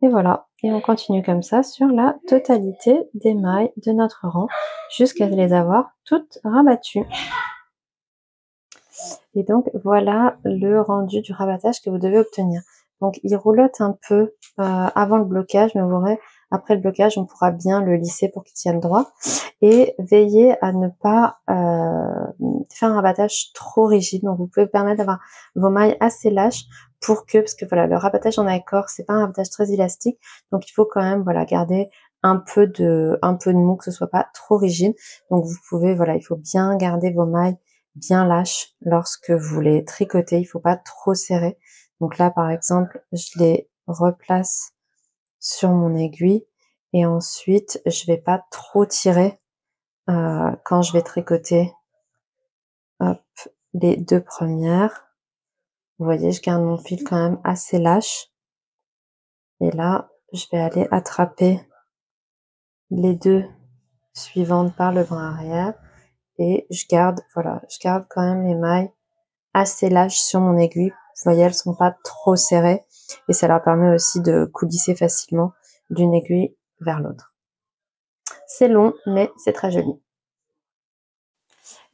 Et voilà, et on continue comme ça sur la totalité des mailles de notre rang jusqu'à les avoir toutes rabattues. Et donc voilà le rendu du rabattage que vous devez obtenir. Donc il roulotte un peu avant le blocage, mais vous verrez, après le blocage, on pourra bien le lisser pour qu'il tienne droit. Et veillez à ne pas faire un rabattage trop rigide. Donc vous pouvez vous permettre d'avoir vos mailles assez lâches pour que, parce que voilà, le rabattage en accord, c'est pas un rabattage très élastique, donc il faut quand même voilà garder un peu de mou, que ce soit pas trop rigide. Donc vous pouvez, voilà, il faut bien garder vos mailles bien lâches lorsque vous les tricotez, il faut pas trop serrer. Donc là par exemple, je les replace sur mon aiguille et ensuite je vais pas trop tirer quand je vais tricoter, hop, les 2 premières. Vous voyez, je garde mon fil quand même assez lâche et là je vais aller attraper les 2 suivantes par le brin arrière et je garde, voilà, je garde quand même les mailles assez lâches sur mon aiguille. Vous voyez, elles sont pas trop serrées et ça leur permet aussi de coulisser facilement d'une aiguille vers l'autre. C'est long, mais c'est très joli.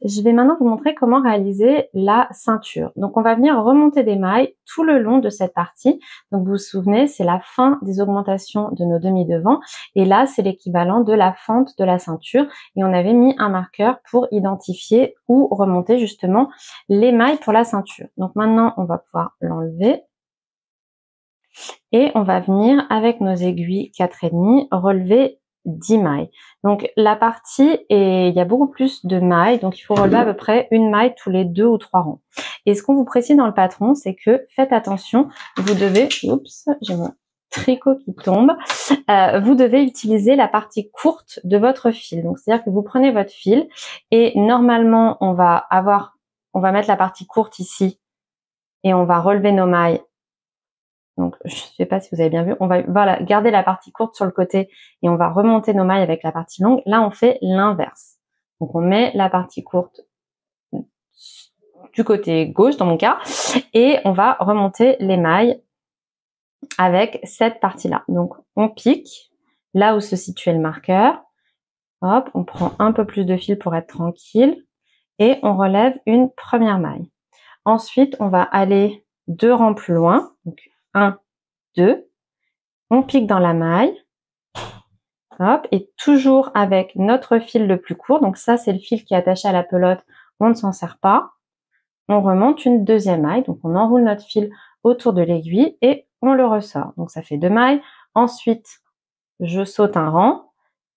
Je vais maintenant vous montrer comment réaliser la ceinture. Donc on va venir remonter des mailles tout le long de cette partie. Donc vous vous souvenez, c'est la fin des augmentations de nos demi-devants et là c'est l'équivalent de la fente de la ceinture et on avait mis un marqueur pour identifier où remonter justement les mailles pour la ceinture. Donc maintenant on va pouvoir l'enlever et on va venir avec nos aiguilles 4,5 relever 10 mailles. Donc la partie, et il y a beaucoup plus de mailles, donc il faut relever à peu près une maille tous les 2 ou 3 rangs. Et ce qu'on vous précise dans le patron, c'est que faites attention, vous devez, oups, j'ai mon tricot qui tombe, vous devez utiliser la partie courte de votre fil. Donc c'est-à-dire que vous prenez votre fil et normalement on va mettre la partie courte ici et on va relever nos mailles. Donc, je ne sais pas si vous avez bien vu. On va voilà, garder la partie courte sur le côté et on va remonter nos mailles avec la partie longue. Là, on fait l'inverse. Donc, on met la partie courte du côté gauche, dans mon cas, et on va remonter les mailles avec cette partie-là. Donc, on pique là où se situait le marqueur. Hop, on prend un peu plus de fil pour être tranquille et on relève une première maille. Ensuite, on va aller 2 rangs plus loin. Donc, 1, 2, on pique dans la maille, hop, et toujours avec notre fil le plus court, donc ça c'est le fil qui est attaché à la pelote, on ne s'en sert pas, on remonte une deuxième maille, donc on enroule notre fil autour de l'aiguille et on le ressort, donc ça fait 2 mailles, ensuite je saute un rang,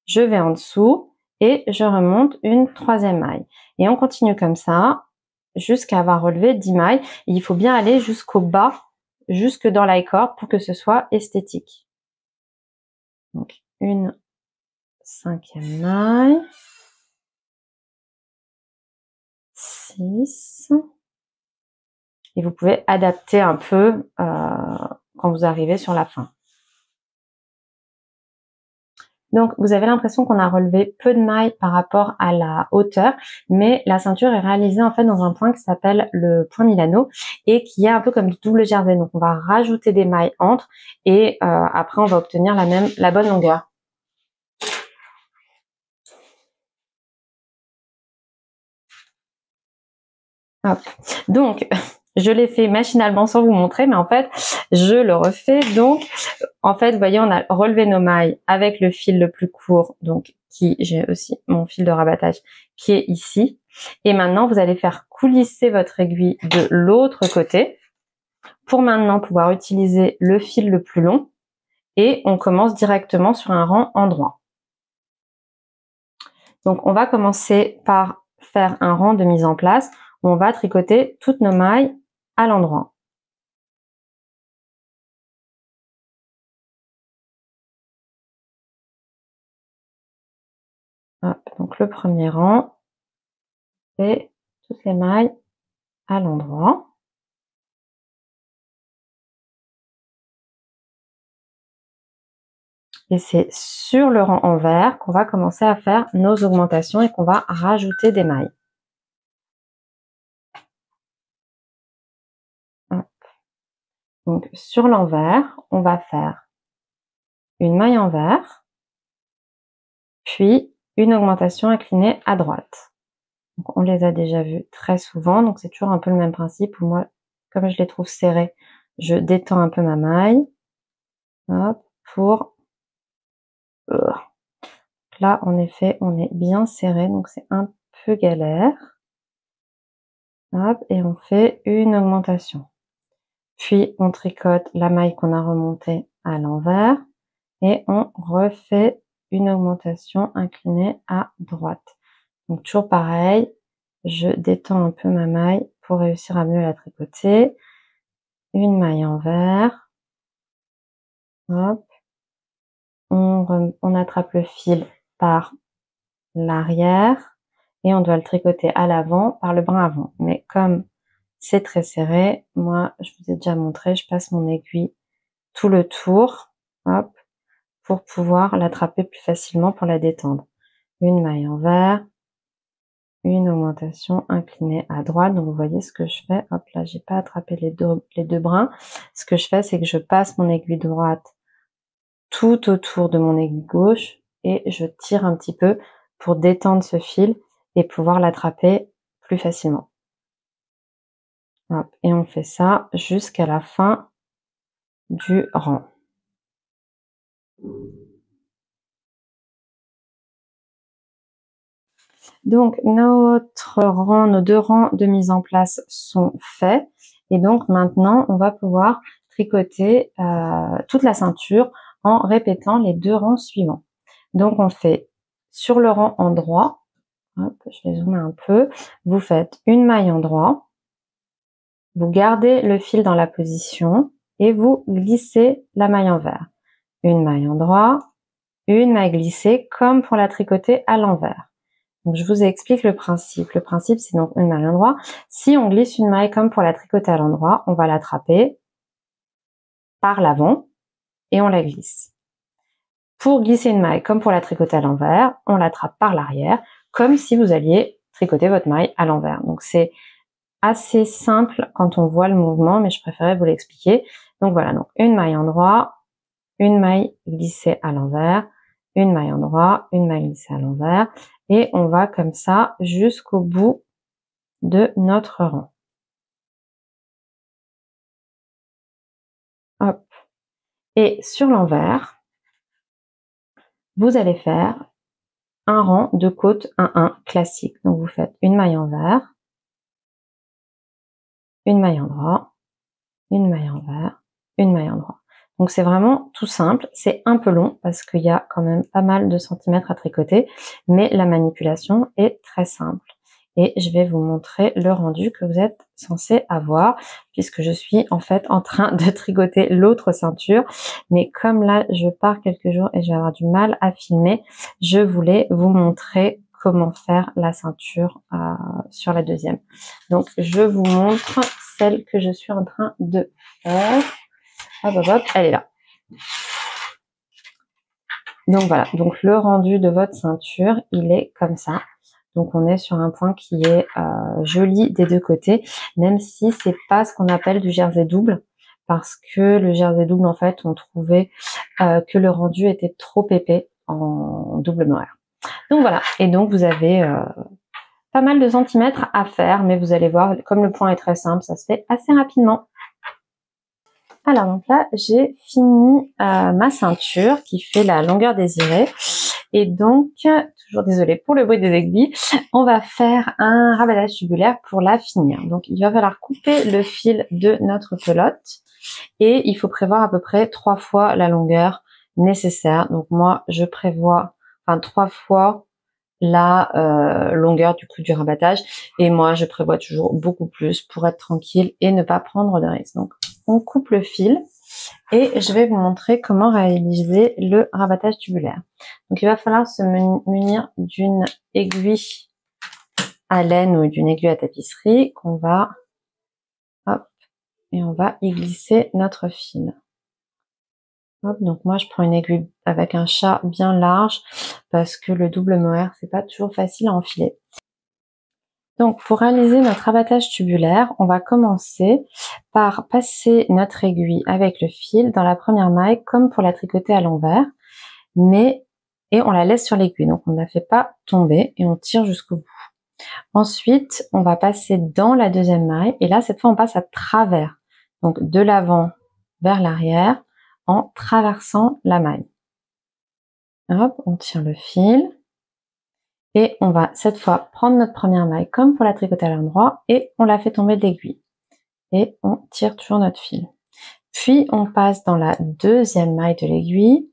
je vais en dessous et je remonte une 3e maille. Et on continue comme ça jusqu'à avoir relevé 10 mailles. Et il faut bien aller jusqu'au bas, jusque dans la corde pour que ce soit esthétique. Donc une 5e maille, 6. Et vous pouvez adapter un peu quand vous arrivez sur la fin. Donc, vous avez l'impression qu'on a relevé peu de mailles par rapport à la hauteur, mais la ceinture est réalisée en fait dans un point qui s'appelle le point Milano et qui est un peu comme du double jersey. Donc, on va rajouter des mailles entre et après, on va obtenir la bonne longueur. Hop. Donc, je l'ai fait machinalement sans vous montrer, mais en fait, je le refais. Donc, en fait, vous voyez, on a relevé nos mailles avec le fil le plus court, donc j'ai aussi mon fil de rabattage qui est ici. Et maintenant, vous allez faire coulisser votre aiguille de l'autre côté pour maintenant pouvoir utiliser le fil le plus long. Et on commence directement sur un rang en droit. Donc, on va commencer par faire un rang de mise en place où on va tricoter toutes nos mailles à l'endroit. Donc le premier rang, c'est toutes les mailles à l'endroit. Et c'est sur le rang en vert qu'on va commencer à faire nos augmentations et qu'on va rajouter des mailles. Hop. Donc sur l'envers, on va faire une maille en vert, puis une augmentation inclinée à droite. Donc on les a déjà vues très souvent, donc c'est toujours un peu le même principe où moi, comme je les trouve serrées, je détends un peu ma maille. Hop, pour là, en effet, on est bien serré, donc c'est un peu galère. Hop, et on fait une augmentation. Puis on tricote la maille qu'on a remontée à l'envers et on refait une augmentation inclinée à droite. Donc toujours pareil, je détends un peu ma maille pour réussir à mieux la tricoter. Une maille en vert. Hop. On attrape le fil par l'arrière et on doit le tricoter à l'avant par le brin avant. Mais comme c'est très serré, moi je vous ai déjà montré, je passe mon aiguille tout le tour, hop, pour pouvoir l'attraper plus facilement pour la détendre. Une maille en vert, une augmentation inclinée à droite. Donc vous voyez ce que je fais, hop là j'ai pas attrapé les deux brins. Ce que je fais, c'est que je passe mon aiguille droite tout autour de mon aiguille gauche et je tire un petit peu pour détendre ce fil et pouvoir l'attraper plus facilement. Hop, et on fait ça jusqu'à la fin du rang. Donc notre rang, nos deux rangs de mise en place sont faits et donc maintenant on va pouvoir tricoter toute la ceinture en répétant les deux rangs suivants. Donc on fait sur le rang en droit, hop, je vais zoomer un peu, vous faites une maille en droit, vous gardez le fil dans la position et vous glissez la maille en vert. Une maille en droit, une maille glissée comme pour la tricoter à l'envers. Donc je vous explique le principe. Le principe, c'est donc une maille à l'endroit. Si on glisse une maille comme pour la tricoter à l'endroit, on va l'attraper par l'avant et on la glisse. Pour glisser une maille comme pour la tricoter à l'envers, on l'attrape par l'arrière, comme si vous alliez tricoter votre maille à l'envers. Donc c'est assez simple quand on voit le mouvement, mais je préférais vous l'expliquer. Donc voilà, donc une maille en droit, une maille glissée à l'envers, une maille en droit, une maille glissée à l'envers, et on va comme ça jusqu'au bout de notre rang. Hop. Et sur l'envers, vous allez faire un rang de côte 1-1 classique. Donc vous faites une maille en vert, une maille en droit, une maille en vert, une maille en droit. Donc c'est vraiment tout simple, c'est un peu long parce qu'il y a quand même pas mal de centimètres à tricoter, mais la manipulation est très simple. Et je vais vous montrer le rendu que vous êtes censé avoir, puisque je suis en fait en train de tricoter l'autre ceinture. Mais comme là, je pars quelques jours et je vais avoir du mal à filmer, je voulais vous montrer comment faire la ceinture sur la deuxième. Donc, je vous montre celle que je suis en train de faire. Hop, hop, hop, elle est là. Donc voilà, donc le rendu de votre ceinture, il est comme ça. Donc on est sur un point qui est joli des deux côtés, même si c'est pas ce qu'on appelle du jersey double, parce que le jersey double, en fait, on trouvait que le rendu était trop épais en double mohair. Donc voilà, et donc vous avez pas mal de centimètres à faire, mais vous allez voir, comme le point est très simple, ça se fait assez rapidement. Alors donc là, j'ai fini ma ceinture qui fait la longueur désirée. Et donc, toujours désolée pour le bruit des aiguilles, on va faire un rabattage tubulaire pour la finir. Donc, il va falloir couper le fil de notre pelote et il faut prévoir à peu près 3 fois la longueur nécessaire. Donc moi, je prévois 3 fois la longueur du coup du rabattage et moi, je prévois toujours beaucoup plus pour être tranquille et ne pas prendre de risques. Donc, on coupe le fil. Et je vais vous montrer comment réaliser le rabattage tubulaire. Donc il va falloir se munir d'une aiguille à laine ou d'une aiguille à tapisserie qu'on va, hop, et on va y glisser notre fil. Hop, donc moi je prends une aiguille avec un chat bien large parce que le double mohair c'est pas toujours facile à enfiler. Donc pour réaliser notre rabattage tubulaire, on va commencer par passer notre aiguille avec le fil dans la première maille comme pour la tricoter à l'envers, et on la laisse sur l'aiguille, donc on ne la fait pas tomber et on tire jusqu'au bout. Ensuite, on va passer dans la deuxième maille et là cette fois on passe à travers, donc de l'avant vers l'arrière en traversant la maille. Hop, on tire le fil. Et on va cette fois prendre notre première maille comme pour la tricoter à l'endroit et on la fait tomber de l'aiguille. Et on tire toujours notre fil. Puis on passe dans la deuxième maille de l'aiguille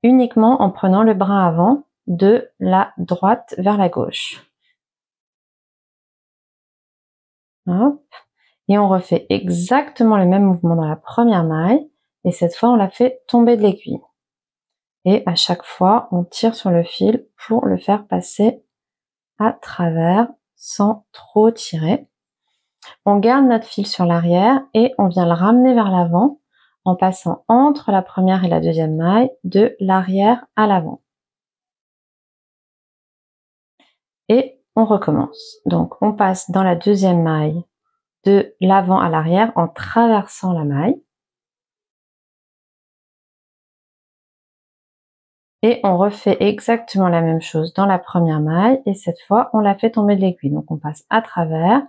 uniquement en prenant le brin avant de la droite vers la gauche. Hop. Et on refait exactement le même mouvement dans la première maille et cette fois on la fait tomber de l'aiguille. Et à chaque fois on tire sur le fil pour le faire passer à travers sans trop tirer. On garde notre fil sur l'arrière et on vient le ramener vers l'avant en passant entre la première et la deuxième maille de l'arrière à l'avant. Et on recommence. Donc on passe dans la deuxième maille de l'avant à l'arrière en traversant la maille. Et on refait exactement la même chose dans la première maille et cette fois on la fait tomber de l'aiguille. Donc on passe à travers,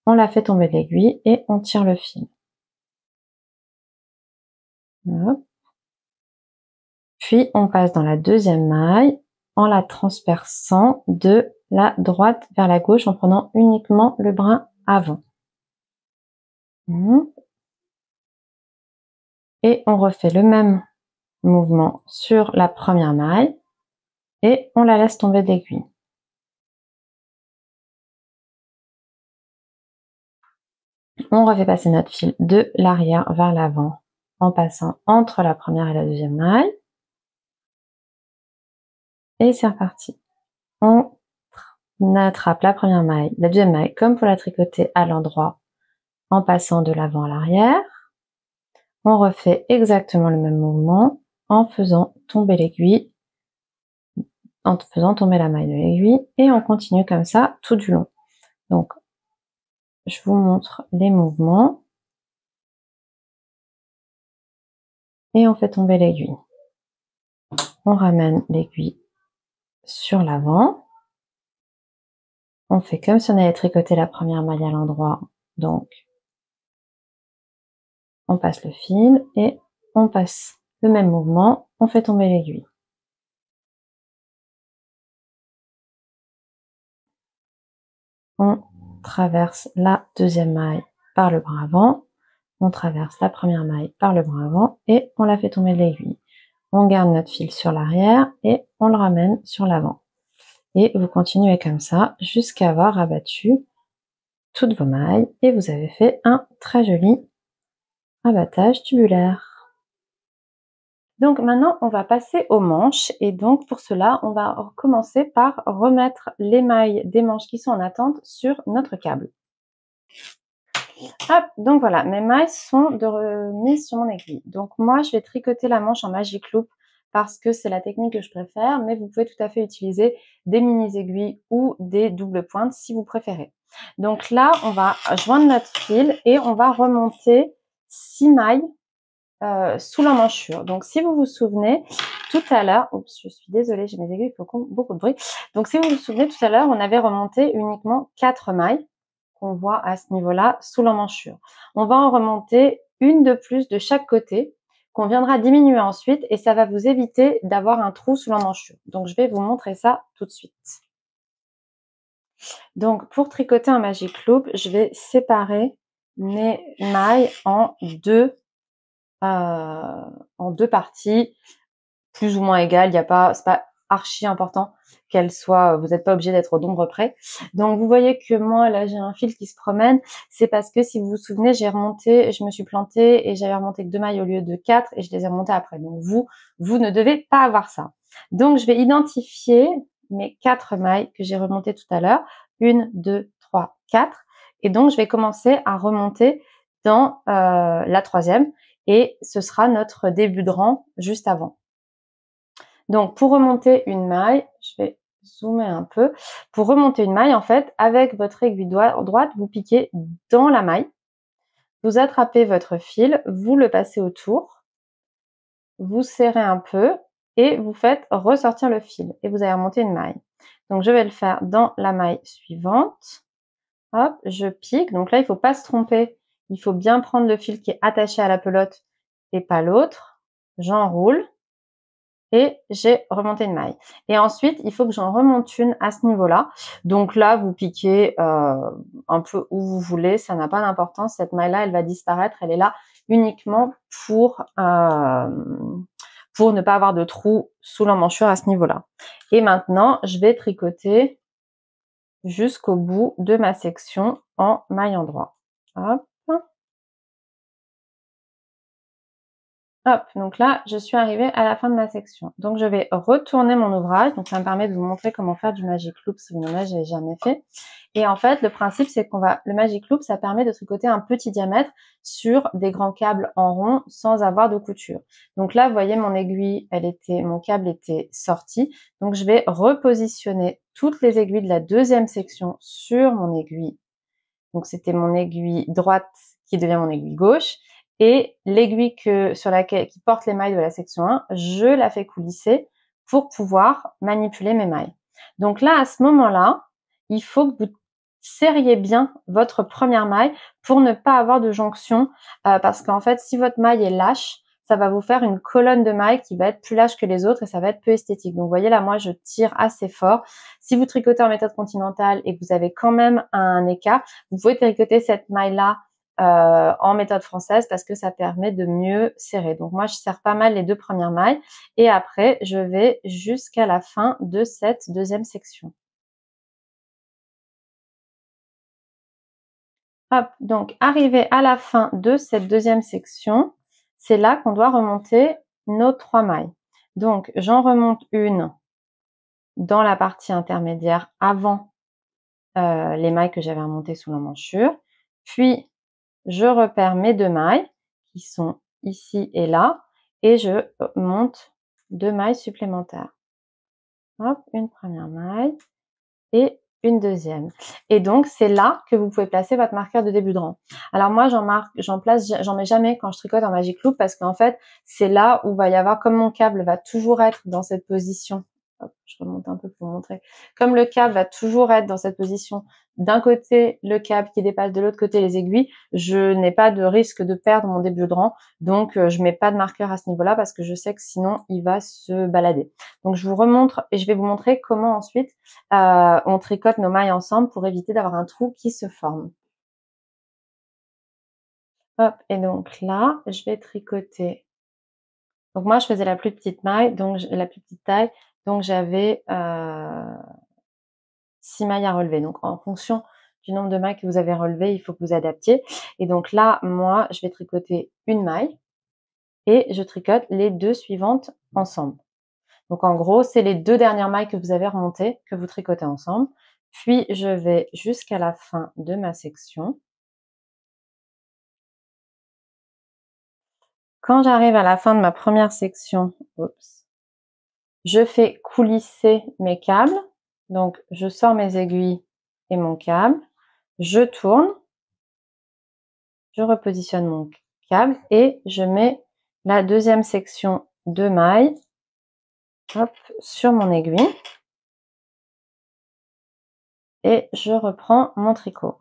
on la fait tomber de l'aiguille et on tire le fil. Hop. Puis on passe dans la deuxième maille en la transperçant de la droite vers la gauche en prenant uniquement le brin avant. Et on refait le même mouvement sur la première maille et on la laisse tomber d'aiguille. On refait passer notre fil de l'arrière vers l'avant en passant entre la première et la deuxième maille. Et c'est reparti. On attrape la première maille, la deuxième maille comme pour la tricoter à l'endroit en passant de l'avant à l'arrière. On refait exactement le même mouvement en faisant tomber l'aiguille, en faisant tomber la maille de l'aiguille et on continue comme ça tout du long. Donc, je vous montre les mouvements et on fait tomber l'aiguille. On ramène l'aiguille sur l'avant. On fait comme si on avait tricoté la première maille à l'endroit. Donc, on passe le fil et on passe le même mouvement. On fait tomber l'aiguille. On traverse la deuxième maille par le bras avant. On traverse la première maille par le bras avant et on la fait tomber de l'aiguille. On garde notre fil sur l'arrière et on le ramène sur l'avant. Et vous continuez comme ça jusqu'à avoir abattu toutes vos mailles et vous avez fait un très joli abattage tubulaire. Donc maintenant, on va passer aux manches et donc pour cela, on va commencer par remettre les mailles des manches qui sont en attente sur notre câble. Hop, donc voilà, mes mailles sont remises sur mon aiguille. Donc moi, je vais tricoter la manche en magic loop parce que c'est la technique que je préfère, mais vous pouvez tout à fait utiliser des mini aiguilles ou des doubles pointes si vous préférez. Donc là, on va joindre notre fil et on va remonter 6 mailles sous l'emmanchure. Donc si vous vous souvenez, tout à l'heure, oups, je suis désolée, j'ai mes aiguilles qui font beaucoup de bruit. Donc si vous vous souvenez, tout à l'heure, on avait remonté uniquement 4 mailles qu'on voit à ce niveau-là sous l'emmanchure. On va en remonter une de plus de chaque côté qu'on viendra diminuer ensuite et ça va vous éviter d'avoir un trou sous l'emmanchure. Donc je vais vous montrer ça tout de suite. Donc pour tricoter un magic loop, je vais séparer mes mailles en deux parties plus ou moins égales. C'est pas archi important qu'elles soient, vous n'êtes pas obligé d'être au nombre près. Donc vous voyez que moi là j'ai un fil qui se promène, c'est parce que si vous vous souvenez, j'ai remonté, je me suis plantée et j'avais remonté que 2 mailles au lieu de 4 et je les ai remontées après. Donc vous ne devez pas avoir ça. Donc je vais identifier mes 4 mailles que j'ai remontées tout à l'heure, 1, 2, 3, 4 et donc je vais commencer à remonter dans la troisième et ce sera notre début de rang juste avant. Donc, pour remonter une maille, je vais zoomer un peu. Pour remonter une maille, en fait, avec votre aiguille droite, vous piquez dans la maille. Vous attrapez votre fil, vous le passez autour, vous serrez un peu et vous faites ressortir le fil. Et vous allez remonter une maille. Donc, je vais le faire dans la maille suivante. Hop, je pique. Donc là, il ne faut pas se tromper. Il faut bien prendre le fil qui est attaché à la pelote et pas l'autre. J'enroule. Et j'ai remonté une maille. Et ensuite, il faut que j'en remonte une à ce niveau-là. Donc là, vous piquez un peu où vous voulez, ça n'a pas d'importance. Cette maille-là, elle va disparaître. Elle est là uniquement pour ne pas avoir de trou sous l'emmanchure à ce niveau-là. Et maintenant, je vais tricoter jusqu'au bout de ma section en maille endroit. Hop. Hop, donc là, je suis arrivée à la fin de ma section. Donc, je vais retourner mon ouvrage. Donc, ça me permet de vous montrer comment faire du magic loop si vous n'en avez jamais fait. Et en fait, le principe, c'est le magic loop, ça permet de tricoter un petit diamètre sur des grands câbles en rond sans avoir de couture. Donc là, vous voyez, mon aiguille, mon câble était sorti. Donc, je vais repositionner toutes les aiguilles de la deuxième section sur mon aiguille. Donc, c'était mon aiguille droite qui devient mon aiguille gauche. Et l'aiguille qui porte les mailles de la section 1, je la fais coulisser pour pouvoir manipuler mes mailles. Donc là, à ce moment-là, il faut que vous serriez bien votre première maille pour ne pas avoir de jonction parce qu'en fait, si votre maille est lâche, ça va vous faire une colonne de mailles qui va être plus lâche que les autres et ça va être peu esthétique. Donc, vous voyez là, moi, je tire assez fort. Si vous tricotez en méthode continentale et que vous avez quand même un écart, vous pouvez tricoter cette maille-là en méthode française parce que ça permet de mieux serrer. Donc moi, je serre pas mal les 2 premières mailles et après, je vais jusqu'à la fin de cette deuxième section. Hop, donc arrivé à la fin de cette deuxième section, c'est là qu'on doit remonter nos 3 mailles. Donc j'en remonte une dans la partie intermédiaire avant les mailles que j'avais remontées sous l'emmanchure. Puis je repère mes 2 mailles qui sont ici et là et je monte 2 mailles supplémentaires. Hop, une première maille et une deuxième. Et donc, c'est là que vous pouvez placer votre marqueur de début de rang. Alors moi, j'en mets jamais quand je tricote en magic loop parce qu'en fait, c'est là où va y avoir, comme mon câble va toujours être dans cette position. Hop, je remonte un peu pour vous montrer. Comme le câble va toujours être dans cette position, d'un côté le câble qui dépasse, de l'autre côté les aiguilles, je n'ai pas de risque de perdre mon début de rang. Donc, je mets pas de marqueur à ce niveau-là parce que je sais que sinon, il va se balader. Donc, je vous remontre et je vais vous montrer comment ensuite on tricote nos mailles ensemble pour éviter d'avoir un trou qui se forme. Hop, et donc là, je vais tricoter. Donc moi, je faisais la plus petite maille, donc la plus petite taille, donc j'avais 6 mailles à relever. Donc en fonction du nombre de mailles que vous avez relevées, il faut que vous adaptiez. Et donc là, moi, je vais tricoter une maille et je tricote les 2 suivantes ensemble. Donc en gros, c'est les 2 dernières mailles que vous avez remontées que vous tricotez ensemble. Puis je vais jusqu'à la fin de ma section. Quand j'arrive à la fin de ma première section, oups, je fais coulisser mes câbles. Donc je sors mes aiguilles et mon câble, je tourne, je repositionne mon câble et je mets la deuxième section de mailles, hop, sur mon aiguille et je reprends mon tricot.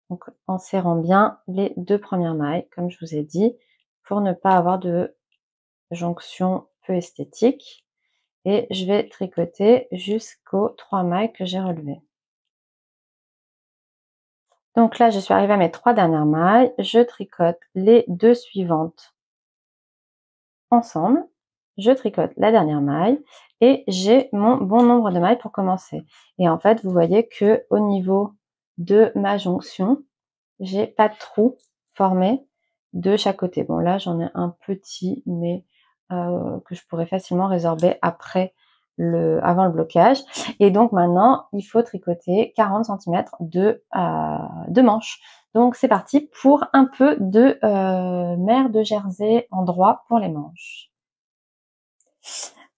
Donc en serrant bien les 2 premières mailles, comme je vous ai dit, pour ne pas avoir de jonction peu esthétique. Et je vais tricoter jusqu'aux 3 mailles que j'ai relevées. Donc là, je suis arrivée à mes 3 dernières mailles. Je tricote les 2 suivantes ensemble. Je tricote la dernière maille et j'ai mon bon nombre de mailles pour commencer. Et en fait, vous voyez que au niveau de ma jonction, j'ai pas de trou formé de chaque côté. Bon là, j'en ai un petit, mais que je pourrais facilement résorber avant le blocage. Et donc maintenant, il faut tricoter 40 cm de manches. Donc c'est parti pour un peu de mer de Jersey en droit pour les manches.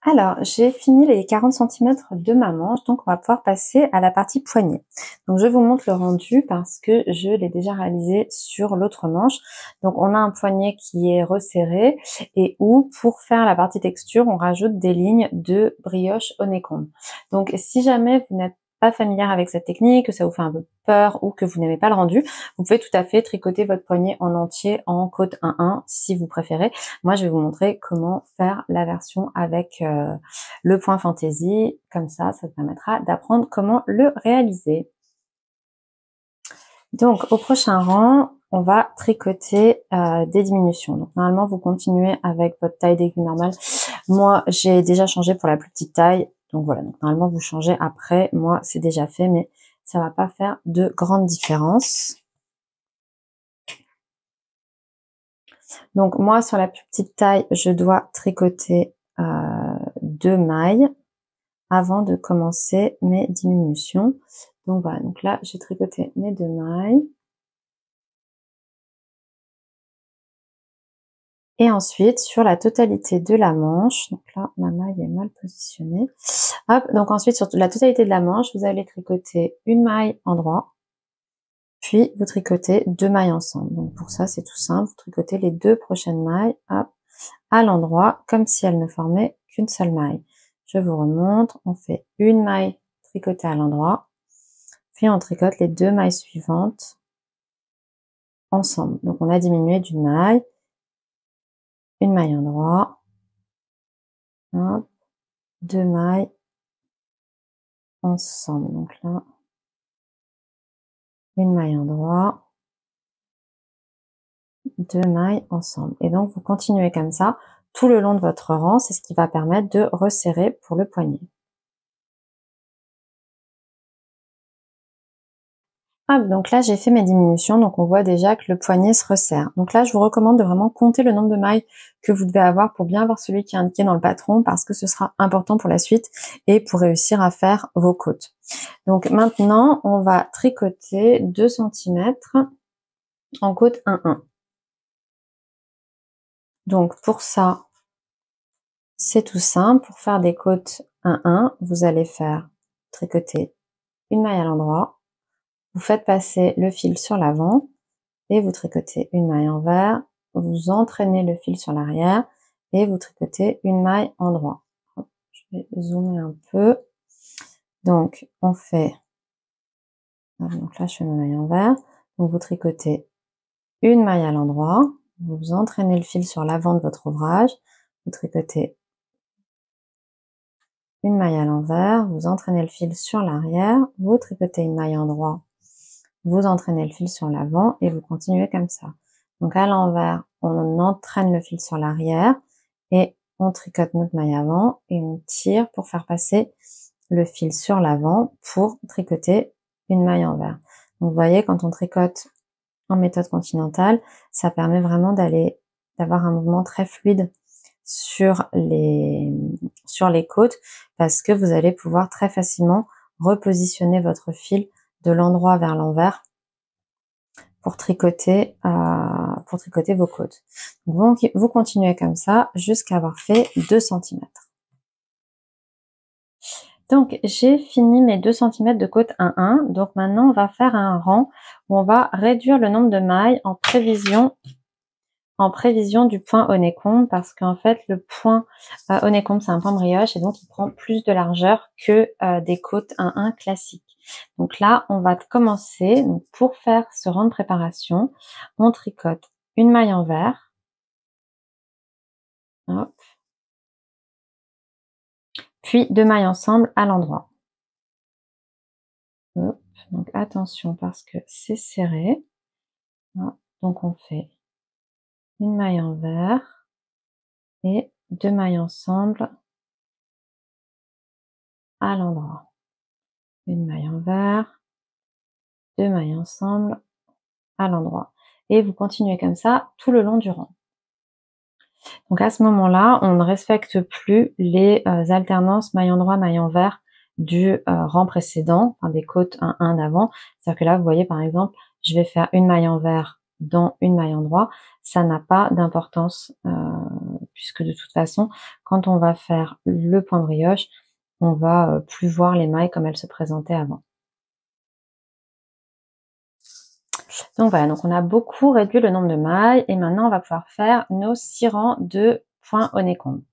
Alors, j'ai fini les 40 cm de ma manche, donc on va pouvoir passer à la partie poignet. Donc je vous montre le rendu parce que je l'ai déjà réalisé sur l'autre manche. Donc on a un poignet qui est resserré et où pour faire la partie texture, on rajoute des lignes de brioche honeycomb. Donc si jamais vous n'êtes pas familière avec cette technique, que ça vous fait un peu peur ou que vous n'aimez pas le rendu, vous pouvez tout à fait tricoter votre poignet en entier en côte 1-1 si vous préférez. Moi, je vais vous montrer comment faire la version avec le point fantaisie. Comme ça vous permettra d'apprendre comment le réaliser. Donc, au prochain rang, on va tricoter des diminutions. Donc, normalement, vous continuez avec votre taille d'aiguille normale. Moi, j'ai déjà changé pour la plus petite taille. Donc, voilà. Donc, normalement, vous changez après. Moi, c'est déjà fait, mais ça va pas faire de grande différence. Donc, moi, sur la plus petite taille, je dois tricoter 2 mailles avant de commencer mes diminutions. Donc voilà, donc là j'ai tricoté mes 2 mailles. Et ensuite sur la totalité de la manche, donc là ma maille est mal positionnée. Hop, donc ensuite sur la totalité de la manche, vous allez tricoter une maille en droit, puis vous tricotez 2 mailles ensemble. Donc pour ça c'est tout simple, vous tricotez les 2 prochaines mailles, hop, à l'endroit, comme si elles ne formaient qu'une seule maille. Je vous remontre, on fait une maille tricotée à l'endroit, puis on tricote les 2 mailles suivantes ensemble. Donc on a diminué d'une maille, une maille en droit, hop, 2 mailles ensemble. Donc là, une maille en droit, 2 mailles ensemble. Et donc vous continuez comme ça tout le long de votre rang, c'est ce qui va permettre de resserrer pour le poignet. Hop, donc là j'ai fait mes diminutions, donc on voit déjà que le poignet se resserre. Donc là je vous recommande de vraiment compter le nombre de mailles que vous devez avoir pour bien avoir celui qui est indiqué dans le patron, parce que ce sera important pour la suite et pour réussir à faire vos côtes. Donc maintenant on va tricoter 2 cm en côte 1-1. Donc pour ça c'est tout simple, pour faire des côtes 1-1, vous allez faire tricoter une maille à l'endroit, vous faites passer le fil sur l'avant et vous tricotez une maille envers, vous entraînez le fil sur l'arrière et vous tricotez une maille en droit. Je vais zoomer un peu. Donc on fait, donc là je fais ma maille envers, donc vous tricotez une maille à l'endroit, vous entraînez le fil sur l'avant de votre ouvrage, vous tricotez une maille à l'envers, vous entraînez le fil sur l'arrière, vous tricotez une maille en droit, vous entraînez le fil sur l'avant et vous continuez comme ça. Donc à l'envers, on entraîne le fil sur l'arrière et on tricote notre maille avant et on tire pour faire passer le fil sur l'avant pour tricoter une maille envers. Donc vous voyez, quand on tricote en méthode continentale, ça permet vraiment d'avoir un mouvement très fluide sur les côtes parce que vous allez pouvoir très facilement repositionner votre fil de l'endroit vers l'envers pour tricoter vos côtes. Donc vous continuez comme ça jusqu'à avoir fait 2 cm. Donc j'ai fini mes 2 cm de côte 1-1. Donc maintenant on va faire un rang où on va réduire le nombre de mailles en prévision du point honeycomb, parce qu'en fait le point honeycomb c'est un point brioche et donc il prend plus de largeur que des côtes 1-1 classiques. Donc là on va commencer, donc pour faire ce rang de préparation, on tricote une maille envers, hop, puis 2 mailles ensemble à l'endroit. Donc attention parce que c'est serré. Hop, donc on fait une maille envers et 2 mailles ensemble à l'endroit. Une maille envers, 2 mailles ensemble à l'endroit. Et vous continuez comme ça tout le long du rang. Donc à ce moment-là, on ne respecte plus les alternances maille endroit, maille envers du rang précédent, enfin des côtes 1-1 d'avant. C'est-à-dire que là, vous voyez par exemple, je vais faire une maille envers dans une maille endroit. Ça n'a pas d'importance puisque de toute façon, quand on va faire le point brioche, on va plus voir les mailles comme elles se présentaient avant. Donc voilà, donc on a beaucoup réduit le nombre de mailles et maintenant on va pouvoir faire nos 6 rangs de points honeycomb.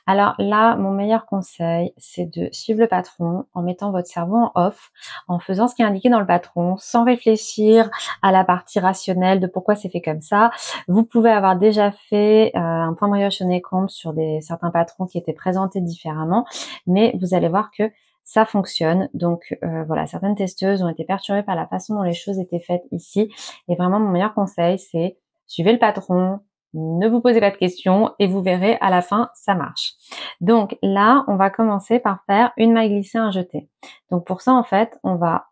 Alors là, mon meilleur conseil, c'est de suivre le patron en mettant votre cerveau en off, en faisant ce qui est indiqué dans le patron, sans réfléchir à la partie rationnelle de pourquoi c'est fait comme ça. Vous pouvez avoir déjà fait un point brioche honeycomb sur certains patrons qui étaient présentés différemment, mais vous allez voir que ça fonctionne. Donc voilà, certaines testeuses ont été perturbées par la façon dont les choses étaient faites ici. Et vraiment, mon meilleur conseil, c'est suivez le patron, ne vous posez pas de questions et vous verrez à la fin, ça marche. Donc là, on va commencer par faire une maille glissée, un jeté. Donc pour ça, en fait, on va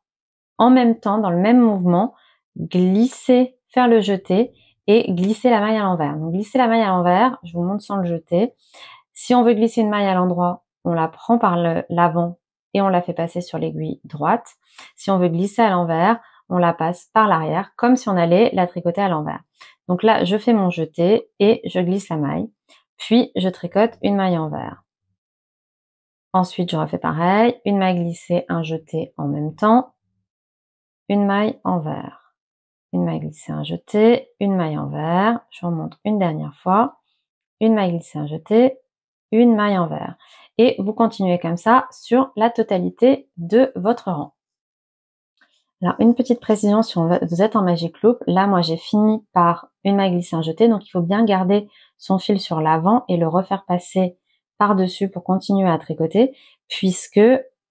en même temps, dans le même mouvement, glisser, faire le jeté et glisser la maille à l'envers. Donc glisser la maille à l'envers, je vous montre sans le jeter. Si on veut glisser une maille à l'endroit, on la prend par l'avant et on la fait passer sur l'aiguille droite. Si on veut glisser à l'envers, on la passe par l'arrière, comme si on allait la tricoter à l'envers. Donc là, je fais mon jeté et je glisse la maille. Puis, je tricote une maille envers. Ensuite, je refais pareil, une maille glissée, un jeté en même temps, une maille envers. Une maille glissée, un jeté, une maille envers. Je remonte une dernière fois, une maille glissée, un jeté, une maille envers. Et vous continuez comme ça sur la totalité de votre rang. Alors, une petite précision, si vous êtes en Magic Loop, là, moi, j'ai fini par une maille glissée, un jeté, donc il faut bien garder son fil sur l'avant et le refaire passer par-dessus pour continuer à tricoter, puisque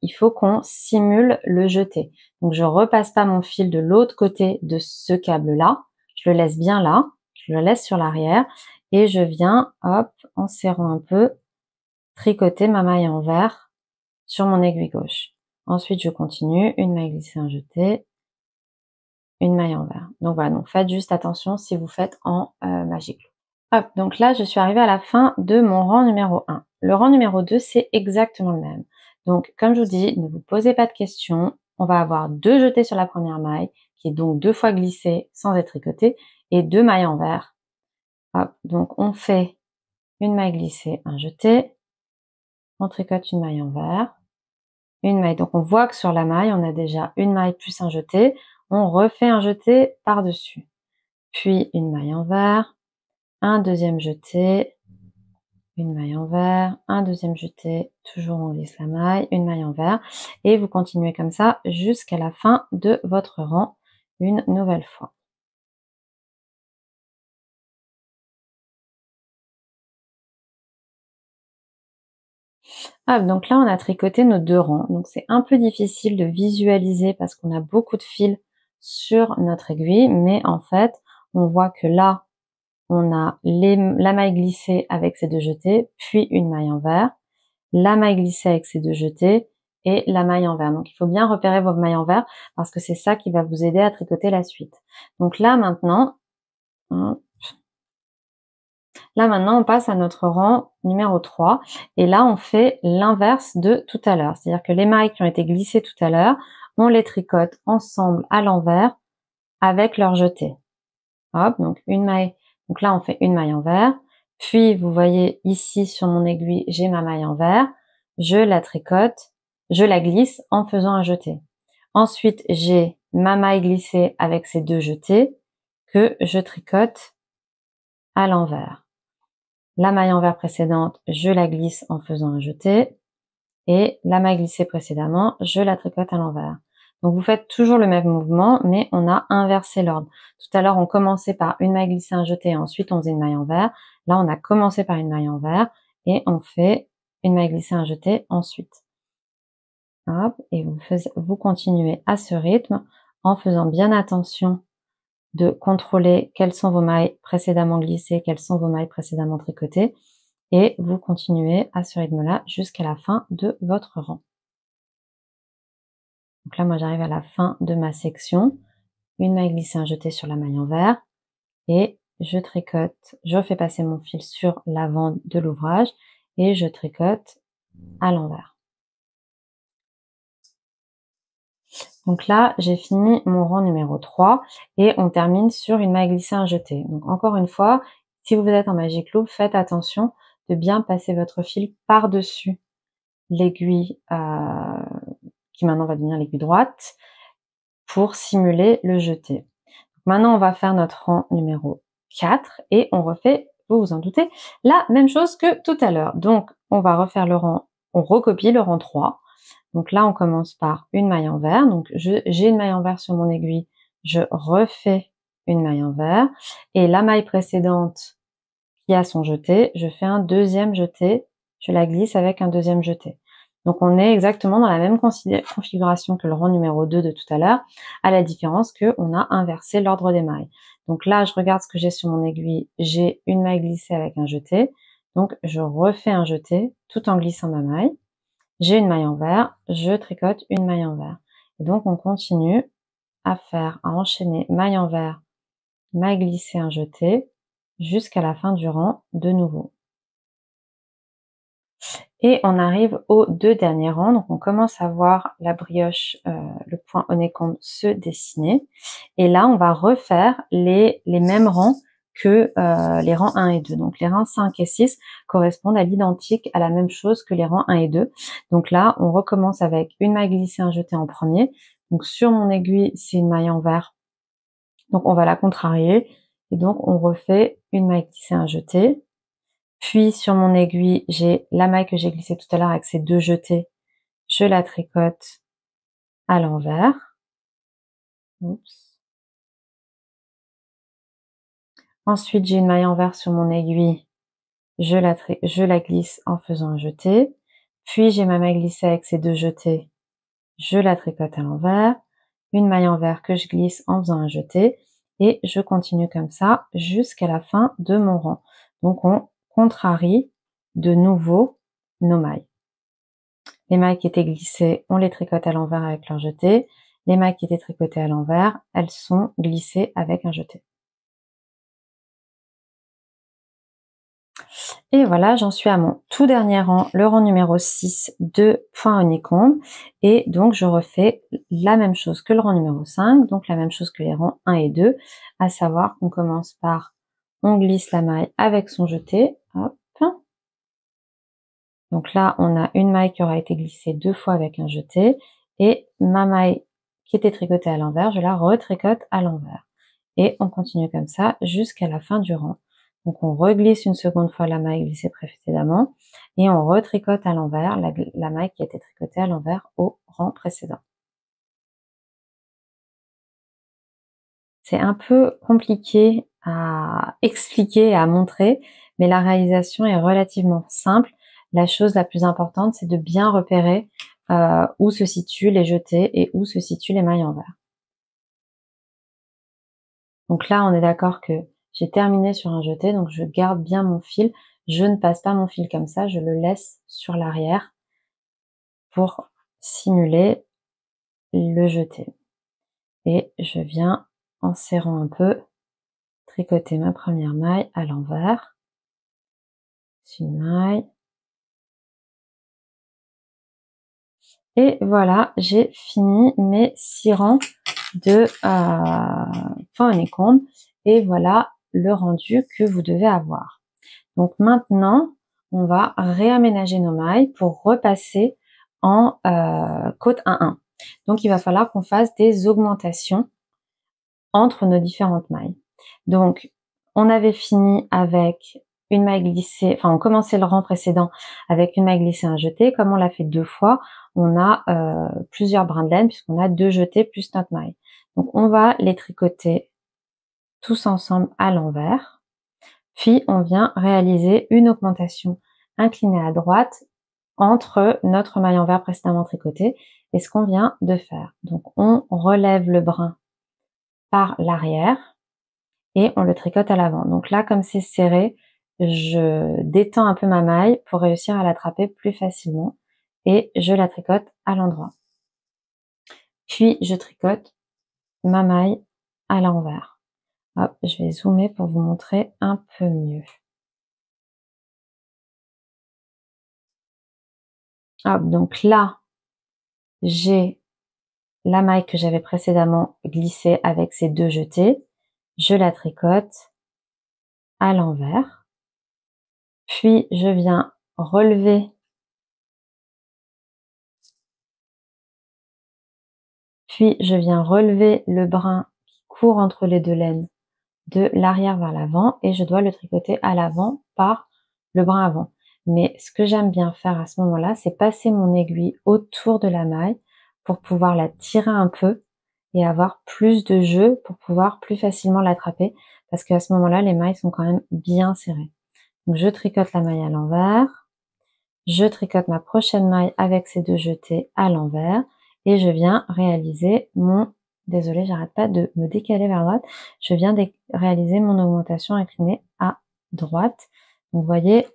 il faut qu'on simule le jeté. Donc, je repasse pas mon fil de l'autre côté de ce câble-là, je le laisse bien là, je le laisse sur l'arrière, et je viens, hop, en serrant un peu, tricoter ma maille envers sur mon aiguille gauche. Ensuite, je continue, une maille glissée, un jeté, une maille envers. Donc voilà, donc faites juste attention si vous faites en Magic Loop. Hop, donc là, je suis arrivée à la fin de mon rang numéro 1. Le rang numéro 2, c'est exactement le même. Donc, comme je vous dis, ne vous posez pas de questions. On va avoir 2 jetés sur la première maille, qui est donc 2 fois glissée sans être tricotée, et 2 mailles envers. Hop, donc on fait une maille glissée, un jeté, on tricote une maille envers, une maille. Donc on voit que sur la maille, on a déjà une maille plus un jeté. On refait un jeté par-dessus. Puis une maille envers, un deuxième jeté, une maille envers, un deuxième jeté, toujours on glisse la maille, une maille envers. Et vous continuez comme ça jusqu'à la fin de votre rang une nouvelle fois. Ah, donc là, on a tricoté nos 2 rangs. Donc, c'est un peu difficile de visualiser parce qu'on a beaucoup de fils sur notre aiguille. Mais en fait, on voit que là, on a la maille glissée avec ses 2 jetés, puis une maille envers, la maille glissée avec ses 2 jetés et la maille envers. Donc il faut bien repérer vos mailles envers parce que c'est ça qui va vous aider à tricoter la suite. Donc là maintenant, on passe à notre rang numéro 3 et là on fait l'inverse de tout à l'heure. C'est-à-dire que les mailles qui ont été glissées tout à l'heure, on les tricote ensemble à l'envers avec leur jeté. Hop, donc une maille. Donc là on fait une maille envers. Puis vous voyez ici sur mon aiguille, j'ai ma maille envers. Je la tricote, je la glisse en faisant un jeté. Ensuite, j'ai ma maille glissée avec ses 2 jetés que je tricote à l'envers. La maille envers précédente, je la glisse en faisant un jeté. Et la maille glissée précédemment, je la tricote à l'envers. Donc vous faites toujours le même mouvement, mais on a inversé l'ordre. Tout à l'heure, on commençait par une maille glissée, un jeté, et ensuite on faisait une maille envers. Là, on a commencé par une maille envers, et on fait une maille glissée, un jeté ensuite. Hop, et vous continuez à ce rythme en faisant bien attention de contrôler quelles sont vos mailles précédemment glissées, quelles sont vos mailles précédemment tricotées, et vous continuez à ce rythme-là jusqu'à la fin de votre rang. Donc là, moi, j'arrive à la fin de ma section. Une maille glissée, un jeté sur la maille envers. Et je tricote, je fais passer mon fil sur l'avant de l'ouvrage et je tricote à l'envers. Donc là, j'ai fini mon rang numéro 3 et on termine sur une maille glissée, un jeté. Donc encore une fois, si vous êtes en Magic Loop, faites attention de bien passer votre fil par-dessus l'aiguille qui maintenant va devenir l'aiguille droite pour simuler le jeté. Maintenant, on va faire notre rang numéro 4 et on refait, vous vous en doutez, la même chose que tout à l'heure. Donc, on va refaire le rang, on recopie le rang 3. Donc là, on commence par une maille envers. Donc, j'ai une maille envers sur mon aiguille, je refais une maille envers. Et la maille précédente qui a son jeté, je fais un deuxième jeté, je la glisse avec un deuxième jeté. Donc on est exactement dans la même configuration que le rang numéro 2 de tout à l'heure, à la différence qu'on a inversé l'ordre des mailles. Donc là, je regarde ce que j'ai sur mon aiguille, j'ai une maille glissée avec un jeté, donc je refais un jeté tout en glissant ma maille. J'ai une maille envers, je tricote une maille envers. Et donc on continue à enchaîner maille envers, maille glissée, un jeté, jusqu'à la fin du rang de nouveau. Et on arrive aux 2 derniers rangs, donc on commence à voir la brioche, le point honeycomb se dessiner. Et là, on va refaire les mêmes rangs que les rangs 1 et 2. Donc les rangs 5 et 6 correspondent à l'identique, à la même chose que les rangs 1 et 2. Donc là, on recommence avec une maille glissée, un jeté en premier. Donc sur mon aiguille, c'est une maille envers. Donc on va la contrarier. Et donc on refait une maille glissée, un jeté. Puis sur mon aiguille, j'ai la maille que j'ai glissée tout à l'heure avec ses 2 jetés. Je la tricote à l'envers. Ensuite, j'ai une maille envers sur mon aiguille. Je la glisse en faisant un jeté. Puis j'ai ma maille glissée avec ses 2 jetés. Je la tricote à l'envers. Une maille envers que je glisse en faisant un jeté. Et je continue comme ça jusqu'à la fin de mon rang. Donc on contrarie de nouveau nos mailles. Les mailles qui étaient glissées, on les tricote à l'envers avec leur jeté. Les mailles qui étaient tricotées à l'envers, elles sont glissées avec un jeté. Et voilà, j'en suis à mon tout dernier rang, le rang numéro 6 de point honeycomb. Et donc, je refais la même chose que le rang numéro 5, donc la même chose que les rangs 1 et 2, à savoir qu'on commence par, on glisse la maille avec son jeté, hop. Donc là, on a une maille qui aura été glissée 2 fois avec un jeté, et ma maille qui était tricotée à l'envers, je la retricote à l'envers. Et on continue comme ça jusqu'à la fin du rang. Donc on reglisse une seconde fois la maille glissée précédemment, et on retricote à l'envers la maille qui a été tricotée à l'envers au rang précédent. C'est un peu compliqué à expliquer et à montrer, mais la réalisation est relativement simple. La chose la plus importante, c'est de bien repérer où se situent les jetés et où se situent les mailles envers. Donc là, on est d'accord que j'ai terminé sur un jeté, donc je garde bien mon fil. Je ne passe pas mon fil comme ça, je le laisse sur l'arrière pour simuler le jeté. Et je viens, en serrant un peu, tricoter ma première maille à l'envers. Une maille. Et voilà, j'ai fini mes 6 rangs de point honeycomb. Et voilà le rendu que vous devez avoir. Donc maintenant, on va réaménager nos mailles pour repasser en côte 1-1. Donc il va falloir qu'on fasse des augmentations entre nos différentes mailles. Donc on avait fini avec une maille glissée, enfin on commençait le rang précédent avec une maille glissée, un jeté. Comme on l'a fait 2 fois, on a plusieurs brins de laine puisqu'on a 2 jetés plus notre maille. Donc on va les tricoter tous ensemble à l'envers. Puis on vient réaliser une augmentation inclinée à droite entre notre maille envers précédemment tricotée et ce qu'on vient de faire. Donc on relève le brin par l'arrière et on le tricote à l'avant. Donc là, comme c'est serré, je détends un peu ma maille pour réussir à l'attraper plus facilement et je la tricote à l'endroit. Puis je tricote ma maille à l'envers. Hop, je vais zoomer pour vous montrer un peu mieux. Hop, donc là, j'ai la maille que j'avais précédemment glissée avec ces 2 jetés. Je la tricote à l'envers. Puis je viens relever le brin qui court entre les 2 laines de l'arrière vers l'avant et je dois le tricoter à l'avant par le brin avant. Mais ce que j'aime bien faire à ce moment-là, c'est passer mon aiguille autour de la maille pour pouvoir la tirer un peu et avoir plus de jeu pour pouvoir plus facilement l'attraper parce qu'à ce moment-là, les mailles sont quand même bien serrées. Donc je tricote la maille à l'envers, je tricote ma prochaine maille avec ces 2 jetés à l'envers et je viens réaliser mon, désolée, j'arrête pas de me décaler vers droite, je viens réaliser mon augmentation inclinée à droite. Donc vous voyez,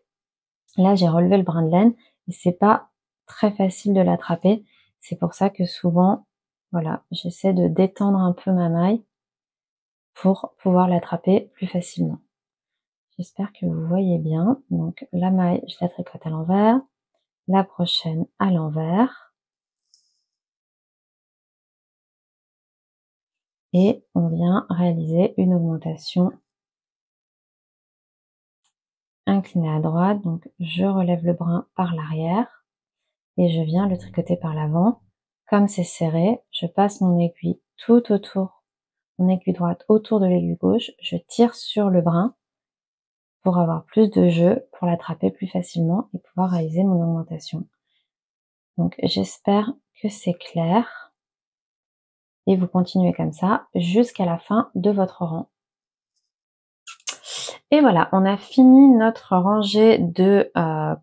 là j'ai relevé le brin de laine et c'est pas très facile de l'attraper. C'est pour ça que souvent, voilà, j'essaie de détendre un peu ma maille pour pouvoir l'attraper plus facilement. J'espère que vous voyez bien. Donc la maille, je la tricote à l'envers, la prochaine à l'envers. Et on vient réaliser une augmentation inclinée à droite. Donc je relève le brin par l'arrière et je viens le tricoter par l'avant. Comme c'est serré, je passe mon aiguille tout autour, mon aiguille droite autour de l'aiguille gauche. Je tire sur le brin pour avoir plus de jeu, pour l'attraper plus facilement et pouvoir réaliser mon augmentation. Donc j'espère que c'est clair. Et vous continuez comme ça jusqu'à la fin de votre rang. Et voilà, on a fini notre rangée de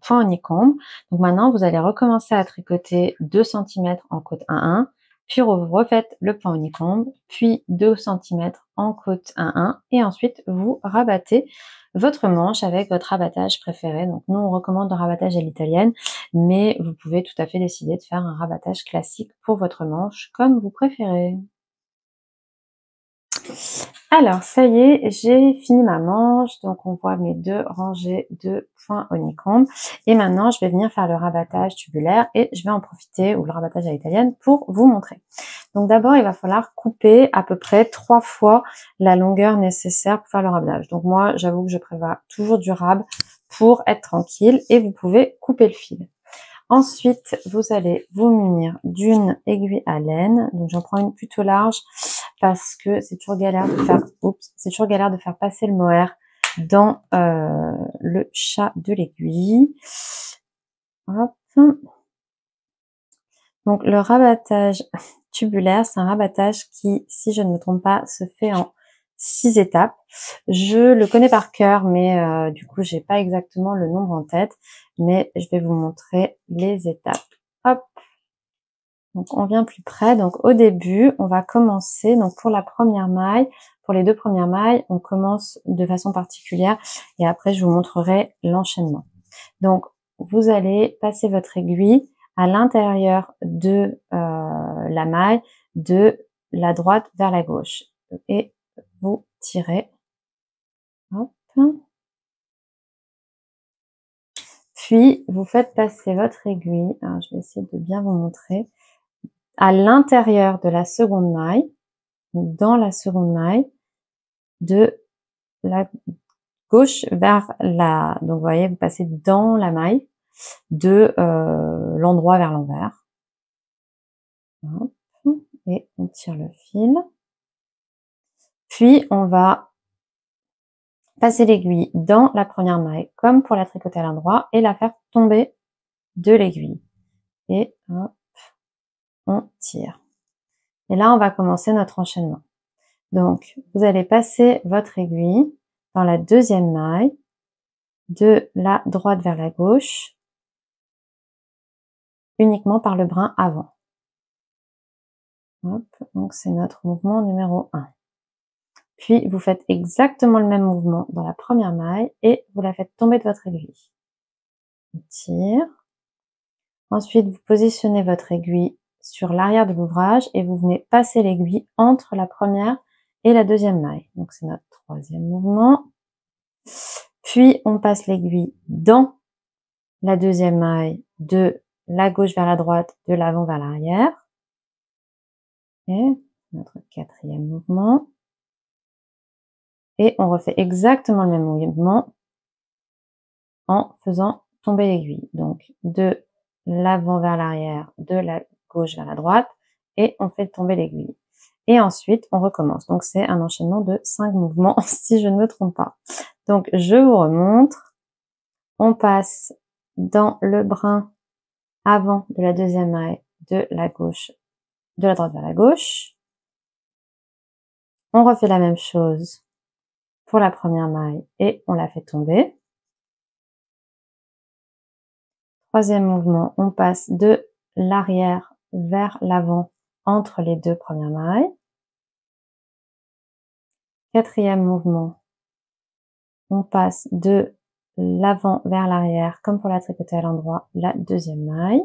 points honeycomb. Donc maintenant, vous allez recommencer à tricoter 2 cm en côte 1-1, puis vous refaites le point honeycomb, puis 2 cm en côte 1-1, et ensuite vous rabattez votre manche avec votre rabattage préféré. Donc nous, on recommande le rabattage à l'italienne, mais vous pouvez tout à fait décider de faire un rabattage classique pour votre manche, comme vous préférez. Alors, ça y est, j'ai fini ma manche. Donc, on voit mes 2 rangées de points honeycomb. Et maintenant, je vais venir faire le rabattage tubulaire et je vais en profiter, ou le rabattage à l'italienne, pour vous montrer. Donc, d'abord, il va falloir couper à peu près 3 fois la longueur nécessaire pour faire le rabattage. Donc, moi, j'avoue que je prévois toujours du rab pour être tranquille et vous pouvez couper le fil. Ensuite, vous allez vous munir d'une aiguille à laine. Donc, j'en prends une plutôt large parce que c'est toujours galère de faire, passer le mohair dans le chat de l'aiguille. Hop. Donc, le rabattage tubulaire, c'est un rabattage qui, si je ne me trompe pas, se fait en 6 étapes. Je le connais par cœur, mais du coup, j'ai pas exactement le nombre en tête, mais je vais vous montrer les étapes. Hop. Donc, on vient plus près. Donc, au début, on va commencer. Donc, pour la première maille, pour les 2 premières mailles, on commence de façon particulière et après je vous montrerai l'enchaînement. Donc, vous allez passer votre aiguille à l'intérieur de la maille de la droite vers la gauche et vous tirez. Hop. Puis, vous faites passer votre aiguille, alors je vais essayer de bien vous montrer, à l'intérieur de la seconde maille, dans la seconde maille, de la gauche vers la... Donc, vous voyez, vous passez dans la maille, de l'endroit vers l'envers. Et on tire le fil. Puis, on va passer l'aiguille dans la première maille, comme pour la tricoter à l'endroit, et la faire tomber de l'aiguille. Et hop, on tire. Et là, on va commencer notre enchaînement. Donc, vous allez passer votre aiguille dans la deuxième maille, de la droite vers la gauche, uniquement par le brin avant. Hop, donc c'est notre mouvement numéro 1. Puis, vous faites exactement le même mouvement dans la première maille et vous la faites tomber de votre aiguille. On tire. Ensuite, vous positionnez votre aiguille sur l'arrière de l'ouvrage et vous venez passer l'aiguille entre la première et la deuxième maille. Donc, c'est notre troisième mouvement. Puis, on passe l'aiguille dans la deuxième maille de la gauche vers la droite, de l'avant vers l'arrière. Et notre quatrième mouvement. Et on refait exactement le même mouvement en faisant tomber l'aiguille. Donc, de l'avant vers l'arrière, de la gauche vers la droite, et on fait tomber l'aiguille. Et ensuite, on recommence. Donc, c'est un enchaînement de 5 mouvements, si je ne me trompe pas. Donc, je vous remontre. On passe dans le brin avant de la deuxième maille de la gauche, de la droite vers la gauche. On refait la même chose pour la première maille et on la fait tomber. Troisième mouvement, on passe de l'arrière vers l'avant entre les 2 premières mailles. Quatrième mouvement, on passe de l'avant vers l'arrière, comme pour la tricoter à l'endroit, la deuxième maille,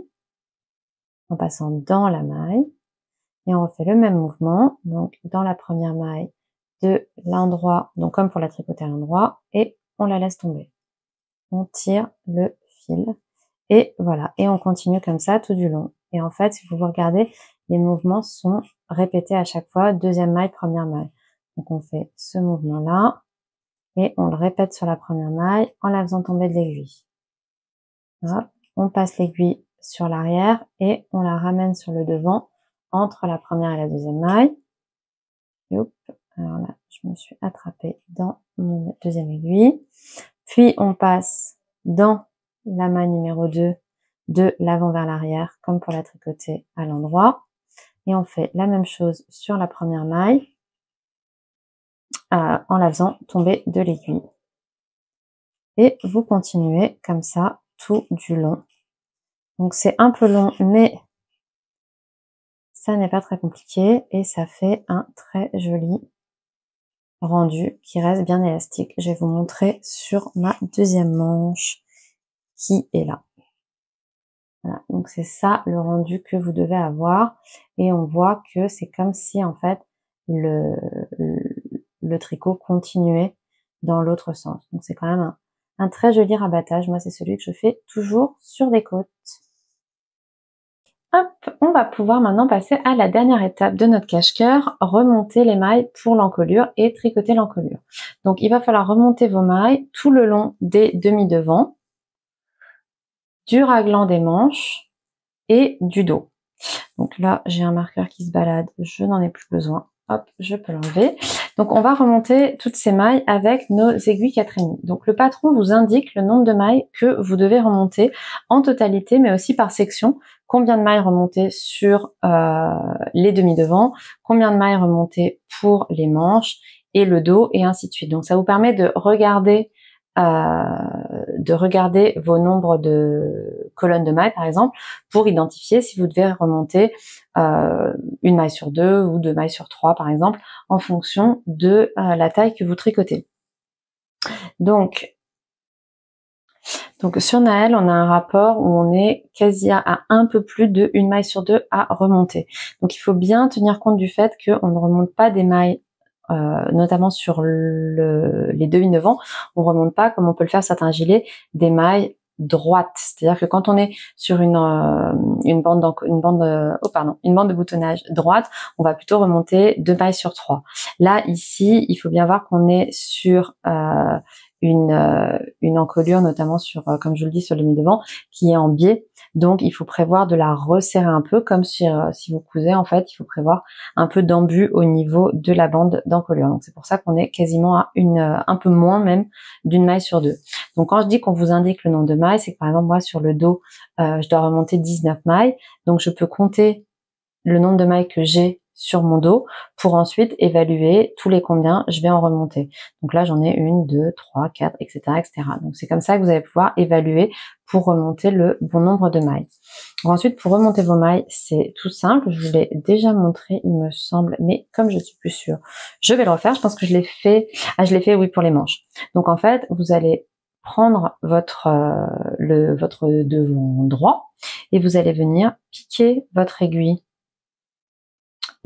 en passant dans la maille. Et on refait le même mouvement, donc dans la première maille, de l'endroit, donc comme pour la tricoter à l'endroit, et on la laisse tomber. On tire le fil. Et voilà, et on continue comme ça tout du long. Et en fait, si vous regardez, les mouvements sont répétés à chaque fois, deuxième maille, première maille. Donc on fait ce mouvement-là, et on le répète sur la première maille en la faisant tomber de l'aiguille. On passe l'aiguille sur l'arrière et on la ramène sur le devant entre la première et la deuxième maille. Et hop, alors là, je me suis attrapée dans mon deuxième aiguille. Puis on passe dans la maille numéro 2 de l'avant vers l'arrière, comme pour la tricoter à l'endroit. Et on fait la même chose sur la première maille, en la faisant tomber de l'aiguille. Et vous continuez comme ça tout du long. Donc c'est un peu long, mais ça n'est pas très compliqué et ça fait un très joli rendu qui reste bien élastique. Je vais vous montrer sur ma deuxième manche qui est là. Voilà, donc c'est ça le rendu que vous devez avoir et on voit que c'est comme si en fait le tricot continuait dans l'autre sens. Donc c'est quand même un très joli rabattage. Moi c'est celui que je fais toujours sur des côtes. Hop, on va pouvoir maintenant passer à la dernière étape de notre cache-cœur, remonter les mailles pour l'encolure et tricoter l'encolure. Donc il va falloir remonter vos mailles tout le long des demi-devants, du raglan des manches et du dos. Donc là, j'ai un marqueur qui se balade, je n'en ai plus besoin. Hop, je peux l'enlever. Donc on va remonter toutes ces mailles avec nos aiguilles 4,5. Donc le patron vous indique le nombre de mailles que vous devez remonter en totalité, mais aussi par section. Combien de mailles remonter sur les demi-devants, combien de mailles remonter pour les manches et le dos, et ainsi de suite. Donc ça vous permet de regarder de regarder vos nombres de colonnes de mailles, par exemple, pour identifier si vous devez remonter une maille sur 2 ou 2 mailles sur 3, par exemple, en fonction de la taille que vous tricotez. Donc sur Naël, on a un rapport où on est quasi à un peu plus de une maille sur 2 à remonter. Donc il faut bien tenir compte du fait qu'on ne remonte pas des mailles, notamment sur les demi-devants, on remonte pas, comme on peut le faire certains gilets, des mailles droites. C'est-à-dire que quand on est sur une bande de boutonnage droite, on va plutôt remonter 2 mailles sur 3. Là, ici, il faut bien voir qu'on est sur une encolure, notamment sur, comme je le dis, sur le demi-devant, qui est en biais. Donc, il faut prévoir de la resserrer un peu, comme si vous cousez, en fait, il faut prévoir un peu d'embu au niveau de la bande d'encolure. Donc, c'est pour ça qu'on est quasiment à un peu moins même d'une maille sur 2. Donc, quand je dis qu'on vous indique le nombre de mailles, c'est que, par exemple, moi, sur le dos, je dois remonter 19 mailles. Donc, je peux compter le nombre de mailles que j'ai sur mon dos pour ensuite évaluer tous les combien je vais en remonter. Donc là, j'en ai 1, 2, 3, 4, etc., etc. Donc c'est comme ça que vous allez pouvoir évaluer pour remonter le bon nombre de mailles. Donc ensuite, pour remonter vos mailles, c'est tout simple. Je vous l'ai déjà montré, il me semble, mais comme je suis plus sûre, je vais le refaire. Je pense que je l'ai fait. Ah, je l'ai fait, oui, pour les manches. Donc en fait, vous allez prendre votre devant droit et vous allez venir piquer votre aiguille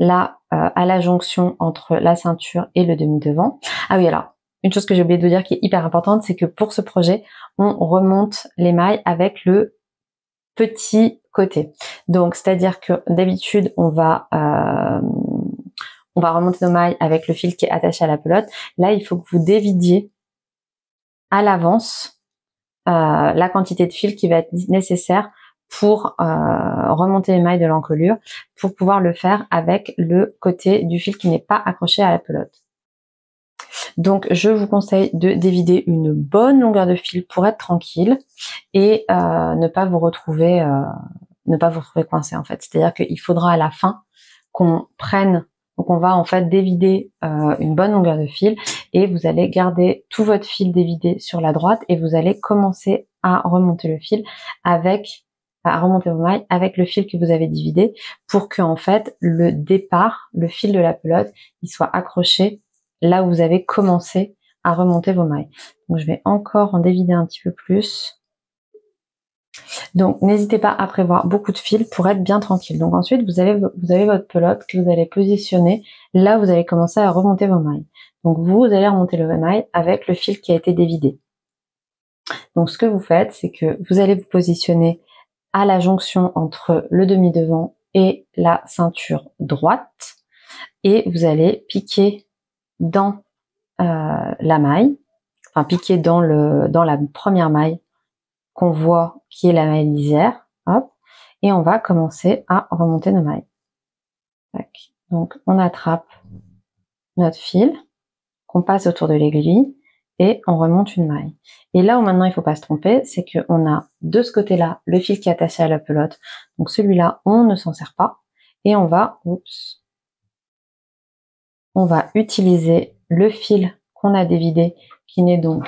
là à la jonction entre la ceinture et le demi-devant. Ah oui, alors, une chose que j'ai oublié de vous dire qui est hyper importante, c'est que pour ce projet, on remonte les mailles avec le petit côté. Donc, c'est-à-dire que d'habitude, on va remonter nos mailles avec le fil qui est attaché à la pelote. Là, il faut que vous dévidiez à l'avance la quantité de fil qui va être nécessaire pour remonter les mailles de l'encolure, pour pouvoir le faire avec le côté du fil qui n'est pas accroché à la pelote. Donc je vous conseille de dévider une bonne longueur de fil pour être tranquille et ne pas vous retrouver coincé en fait. C'est-à-dire qu'il faudra à la fin qu'on prenne, donc on va en fait dévider une bonne longueur de fil et vous allez garder tout votre fil dévidé sur la droite et vous allez commencer à remonter le fil à remonter vos mailles avec le fil que vous avez dividé pour que en fait le départ, le fil de la pelote, il soit accroché là où vous avez commencé à remonter vos mailles. Donc je vais encore en dévider un petit peu plus. Donc n'hésitez pas à prévoir beaucoup de fils pour être bien tranquille. Donc ensuite vous avez votre pelote que vous allez positionner là où vous allez commencer à remonter vos mailles. Donc vous allez remonter le maille avec le fil qui a été dévidé. Donc ce que vous faites, c'est que vous allez vous positionner à la jonction entre le demi-devant et la ceinture droite et vous allez piquer dans la maille, enfin piquer dans la première maille qu'on voit qui est la maille lisière, hop, et on va commencer à remonter nos mailles. Tac. Donc on attrape notre fil, qu'on passe autour de l'aiguille et on remonte une maille. Et là où maintenant il ne faut pas se tromper, c'est qu'on a de ce côté-là le fil qui est attaché à la pelote. Donc celui-là, on ne s'en sert pas et on va utiliser le fil qu'on a dévidé, qui n'est donc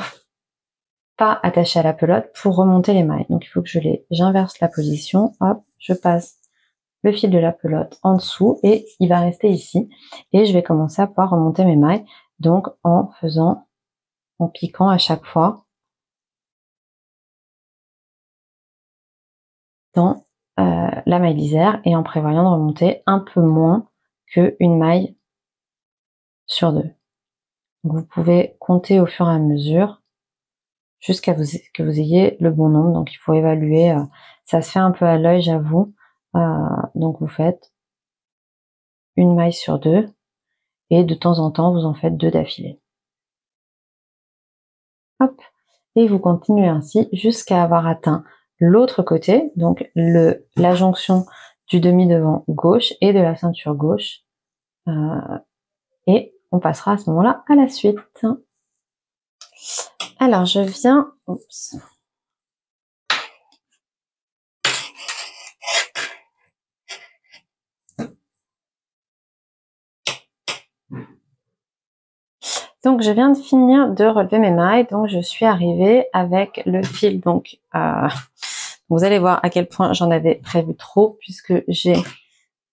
pas attaché à la pelote, pour remonter les mailles. Donc il faut que j'inverse la position, hop, je passe le fil de la pelote en dessous et il va rester ici et je vais commencer à pouvoir remonter mes mailles, donc en piquant à chaque fois dans la maille lisière et en prévoyant de remonter un peu moins qu'une maille sur 2. Donc vous pouvez compter au fur et à mesure jusqu'à que vous ayez le bon nombre. Donc il faut évaluer, ça se fait un peu à l'œil, j'avoue. Donc vous faites une maille sur 2 et de temps en temps vous en faites 2 d'affilée. Hop, et vous continuez ainsi jusqu'à avoir atteint l'autre côté, donc la jonction du demi-devant gauche et de la ceinture gauche. Et on passera à ce moment-là à la suite. Alors je viens... Oups. Donc je viens de finir de relever mes mailles, donc je suis arrivée avec le fil. Donc vous allez voir à quel point j'en avais prévu trop, puisque j'ai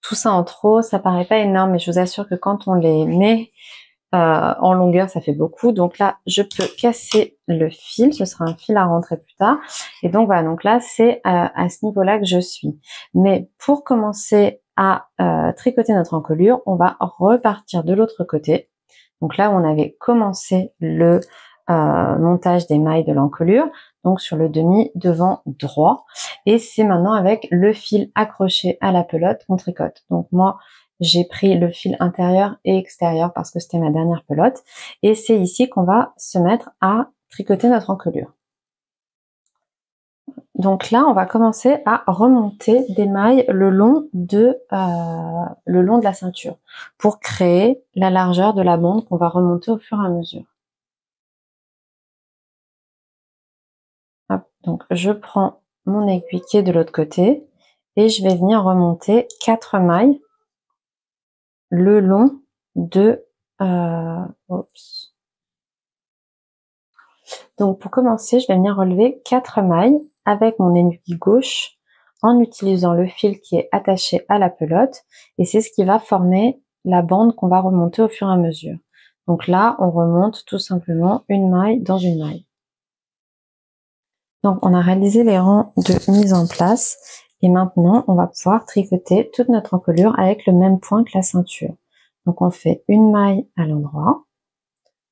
tout ça en trop. Ça paraît pas énorme, mais je vous assure que quand on les met en longueur, ça fait beaucoup. Donc là, je peux casser le fil. Ce sera un fil à rentrer plus tard. Et donc voilà, donc là, c'est à ce niveau-là que je suis. Mais pour commencer à tricoter notre encolure, on va repartir de l'autre côté. Donc là où on avait commencé le montage des mailles de l'encolure, donc sur le demi devant droit. Et c'est maintenant avec le fil accroché à la pelote qu'on tricote. Donc moi, j'ai pris le fil intérieur et extérieur parce que c'était ma dernière pelote. Et c'est ici qu'on va se mettre à tricoter notre encolure. Donc là, on va commencer à remonter des mailles le long de la ceinture pour créer la largeur de la bande qu'on va remonter au fur et à mesure. Hop, donc je prends mon aiguille qui est de l'autre côté et je vais venir remonter 4 mailles le long de Donc pour commencer, je vais venir relever 4 mailles avec mon aiguille gauche en utilisant le fil qui est attaché à la pelote, et c'est ce qui va former la bande qu'on va remonter au fur et à mesure. Donc là, on remonte tout simplement une maille dans une maille. Donc on a réalisé les rangs de mise en place et maintenant on va pouvoir tricoter toute notre encolure avec le même point que la ceinture. Donc on fait une maille à l'endroit,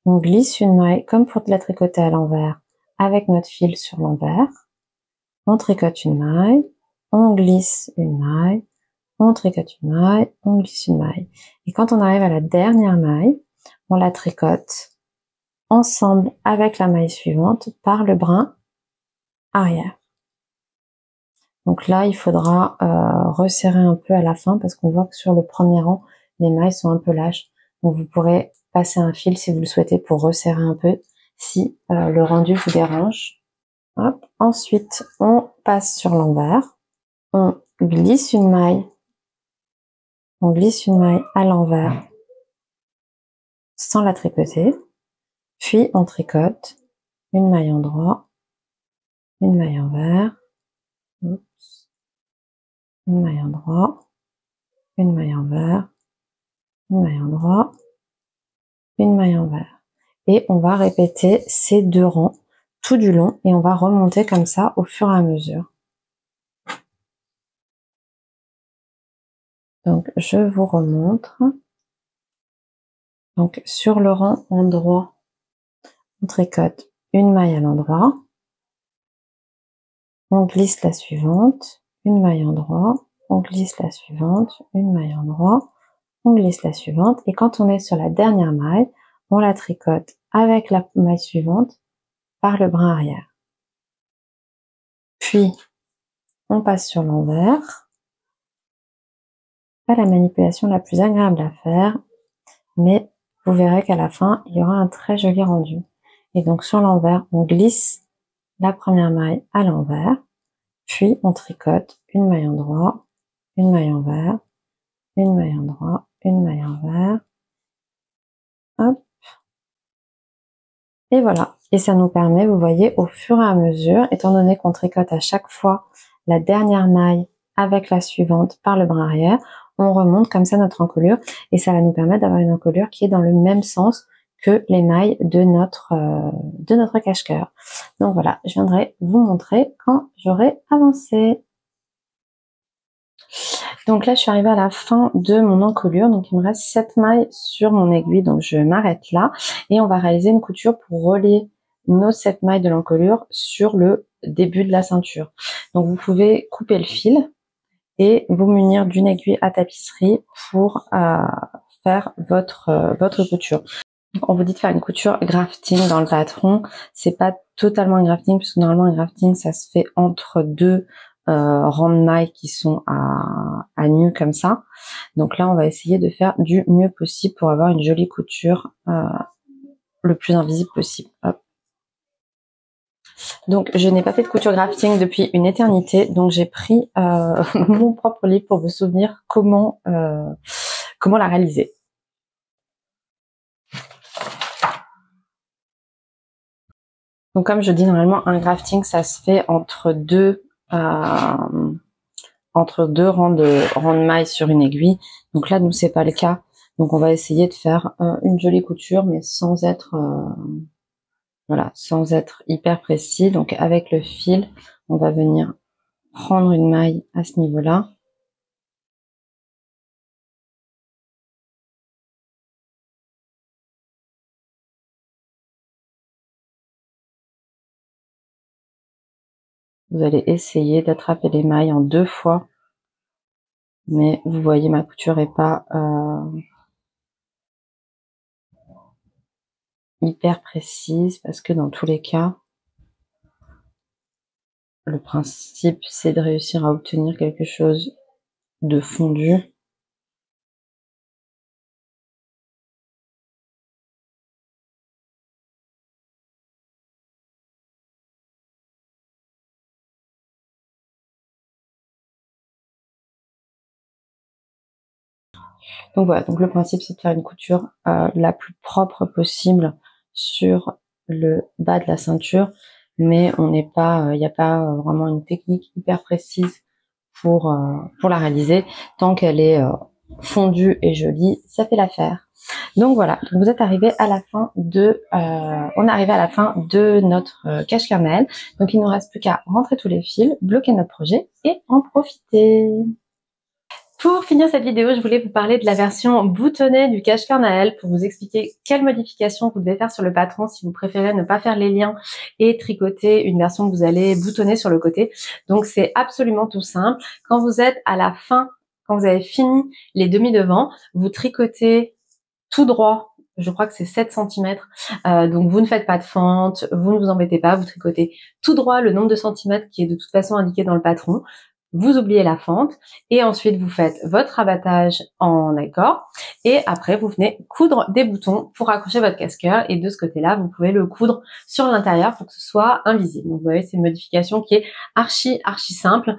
on glisse une maille comme pour la tricoter à l'envers avec notre fil sur l'envers, on tricote une maille, on glisse une maille, on tricote une maille, on glisse une maille. Et quand on arrive à la dernière maille, on la tricote ensemble avec la maille suivante par le brin arrière. Donc là, il faudra resserrer un peu à la fin parce qu'on voit que sur le premier rang, les mailles sont un peu lâches. Donc vous pourrez passer un fil si vous le souhaitez pour resserrer un peu si le rendu vous dérange. Hop. Ensuite, on passe sur l'envers. On glisse une maille à l'envers sans la tricoter. Puis on tricote une maille endroit, une maille envers, une maille endroit, une maille envers, une maille endroit, une maille envers. Et on va répéter ces 2 rangs tout du long et on va remonter comme ça au fur et à mesure. Donc je vous remontre. Donc sur le rang endroit, on tricote une maille à l'endroit, on glisse la suivante, une maille endroit, on glisse la suivante, une maille endroit, on glisse la suivante, et quand on est sur la dernière maille, on la tricote avec la maille suivante par le brin arrière. Puis on passe sur l'envers. Pas la manipulation la plus agréable à faire, mais vous verrez qu'à la fin, il y aura un très joli rendu. Et donc sur l'envers, on glisse la première maille à l'envers, puis on tricote une maille endroit, une maille envers, une maille endroit, une maille envers. Hop. Et voilà. Et ça nous permet, vous voyez, au fur et à mesure, étant donné qu'on tricote à chaque fois la dernière maille avec la suivante par le brin arrière, on remonte comme ça notre encolure et ça va nous permettre d'avoir une encolure qui est dans le même sens que les mailles de notre cache-cœur. Donc voilà, je viendrai vous montrer quand j'aurai avancé. Donc là, je suis arrivée à la fin de mon encolure. Donc il me reste 7 mailles sur mon aiguille. Donc je m'arrête là et on va réaliser une couture pour relier nos 7 mailles de l'encolure sur le début de la ceinture. Donc vous pouvez couper le fil et vous munir d'une aiguille à tapisserie pour faire votre couture. Donc on vous dit de faire une couture grafting dans le patron. C'est pas totalement un grafting puisque normalement un grafting ça se fait entre 2 rangs de mailles qui sont à nu comme ça. Donc là on va essayer de faire du mieux possible pour avoir une jolie couture le plus invisible possible. Hop. Donc je n'ai pas fait de couture grafting depuis une éternité, donc j'ai pris mon propre livre pour me souvenir comment la réaliser. Donc comme je dis, normalement un grafting ça se fait entre deux rangs de mailles sur une aiguille. Donc là nous c'est pas le cas. Donc on va essayer de faire une jolie couture, mais sans être voilà, sans être hyper précis. Donc avec le fil, on va venir prendre une maille à ce niveau-là. Vous allez essayer d'attraper les mailles en 2 fois. Mais vous voyez, ma couture est pas hyper précise parce que dans tous les cas, le principe c'est de réussir à obtenir quelque chose de fondu. Donc voilà, donc le principe c'est de faire une couture la plus propre possible sur le bas de la ceinture, mais on n'est pas, il n'y a pas vraiment une technique hyper précise pour la réaliser. Tant qu'elle est fondue et jolie, ça fait l'affaire. Donc voilà, vous êtes arrivé à la fin de, on est arrivé à la fin de notre cache-cœur Naël. Donc il ne nous reste plus qu'à rentrer tous les fils, bloquer notre projet et en profiter. Pour finir cette vidéo, je voulais vous parler de la version boutonnée du cache-cœur Naël pour vous expliquer quelles modifications vous devez faire sur le patron si vous préférez ne pas faire les liens et tricoter une version que vous allez boutonner sur le côté. Donc c'est absolument tout simple. Quand vous êtes à la fin, quand vous avez fini les demi-devants, vous tricotez tout droit. Je crois que c'est 7 cm. Donc vous ne faites pas de fente, vous ne vous embêtez pas, vous tricotez tout droit le nombre de centimètres qui est de toute façon indiqué dans le patron. Vous oubliez la fente et ensuite vous faites votre abattage en accord et après vous venez coudre des boutons pour accrocher votre cache-cœur et de ce côté-là vous pouvez le coudre sur l'intérieur pour que ce soit invisible. Donc vous voyez, c'est une modification qui est archi simple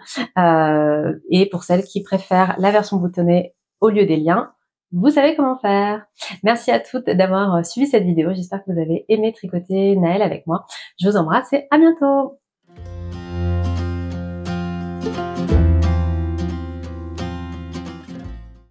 et pour celles qui préfèrent la version boutonnée au lieu des liens, vous savez comment faire. Merci à toutes d'avoir suivi cette vidéo. J'espère que vous avez aimé tricoter Naël avec moi. Je vous embrasse et à bientôt.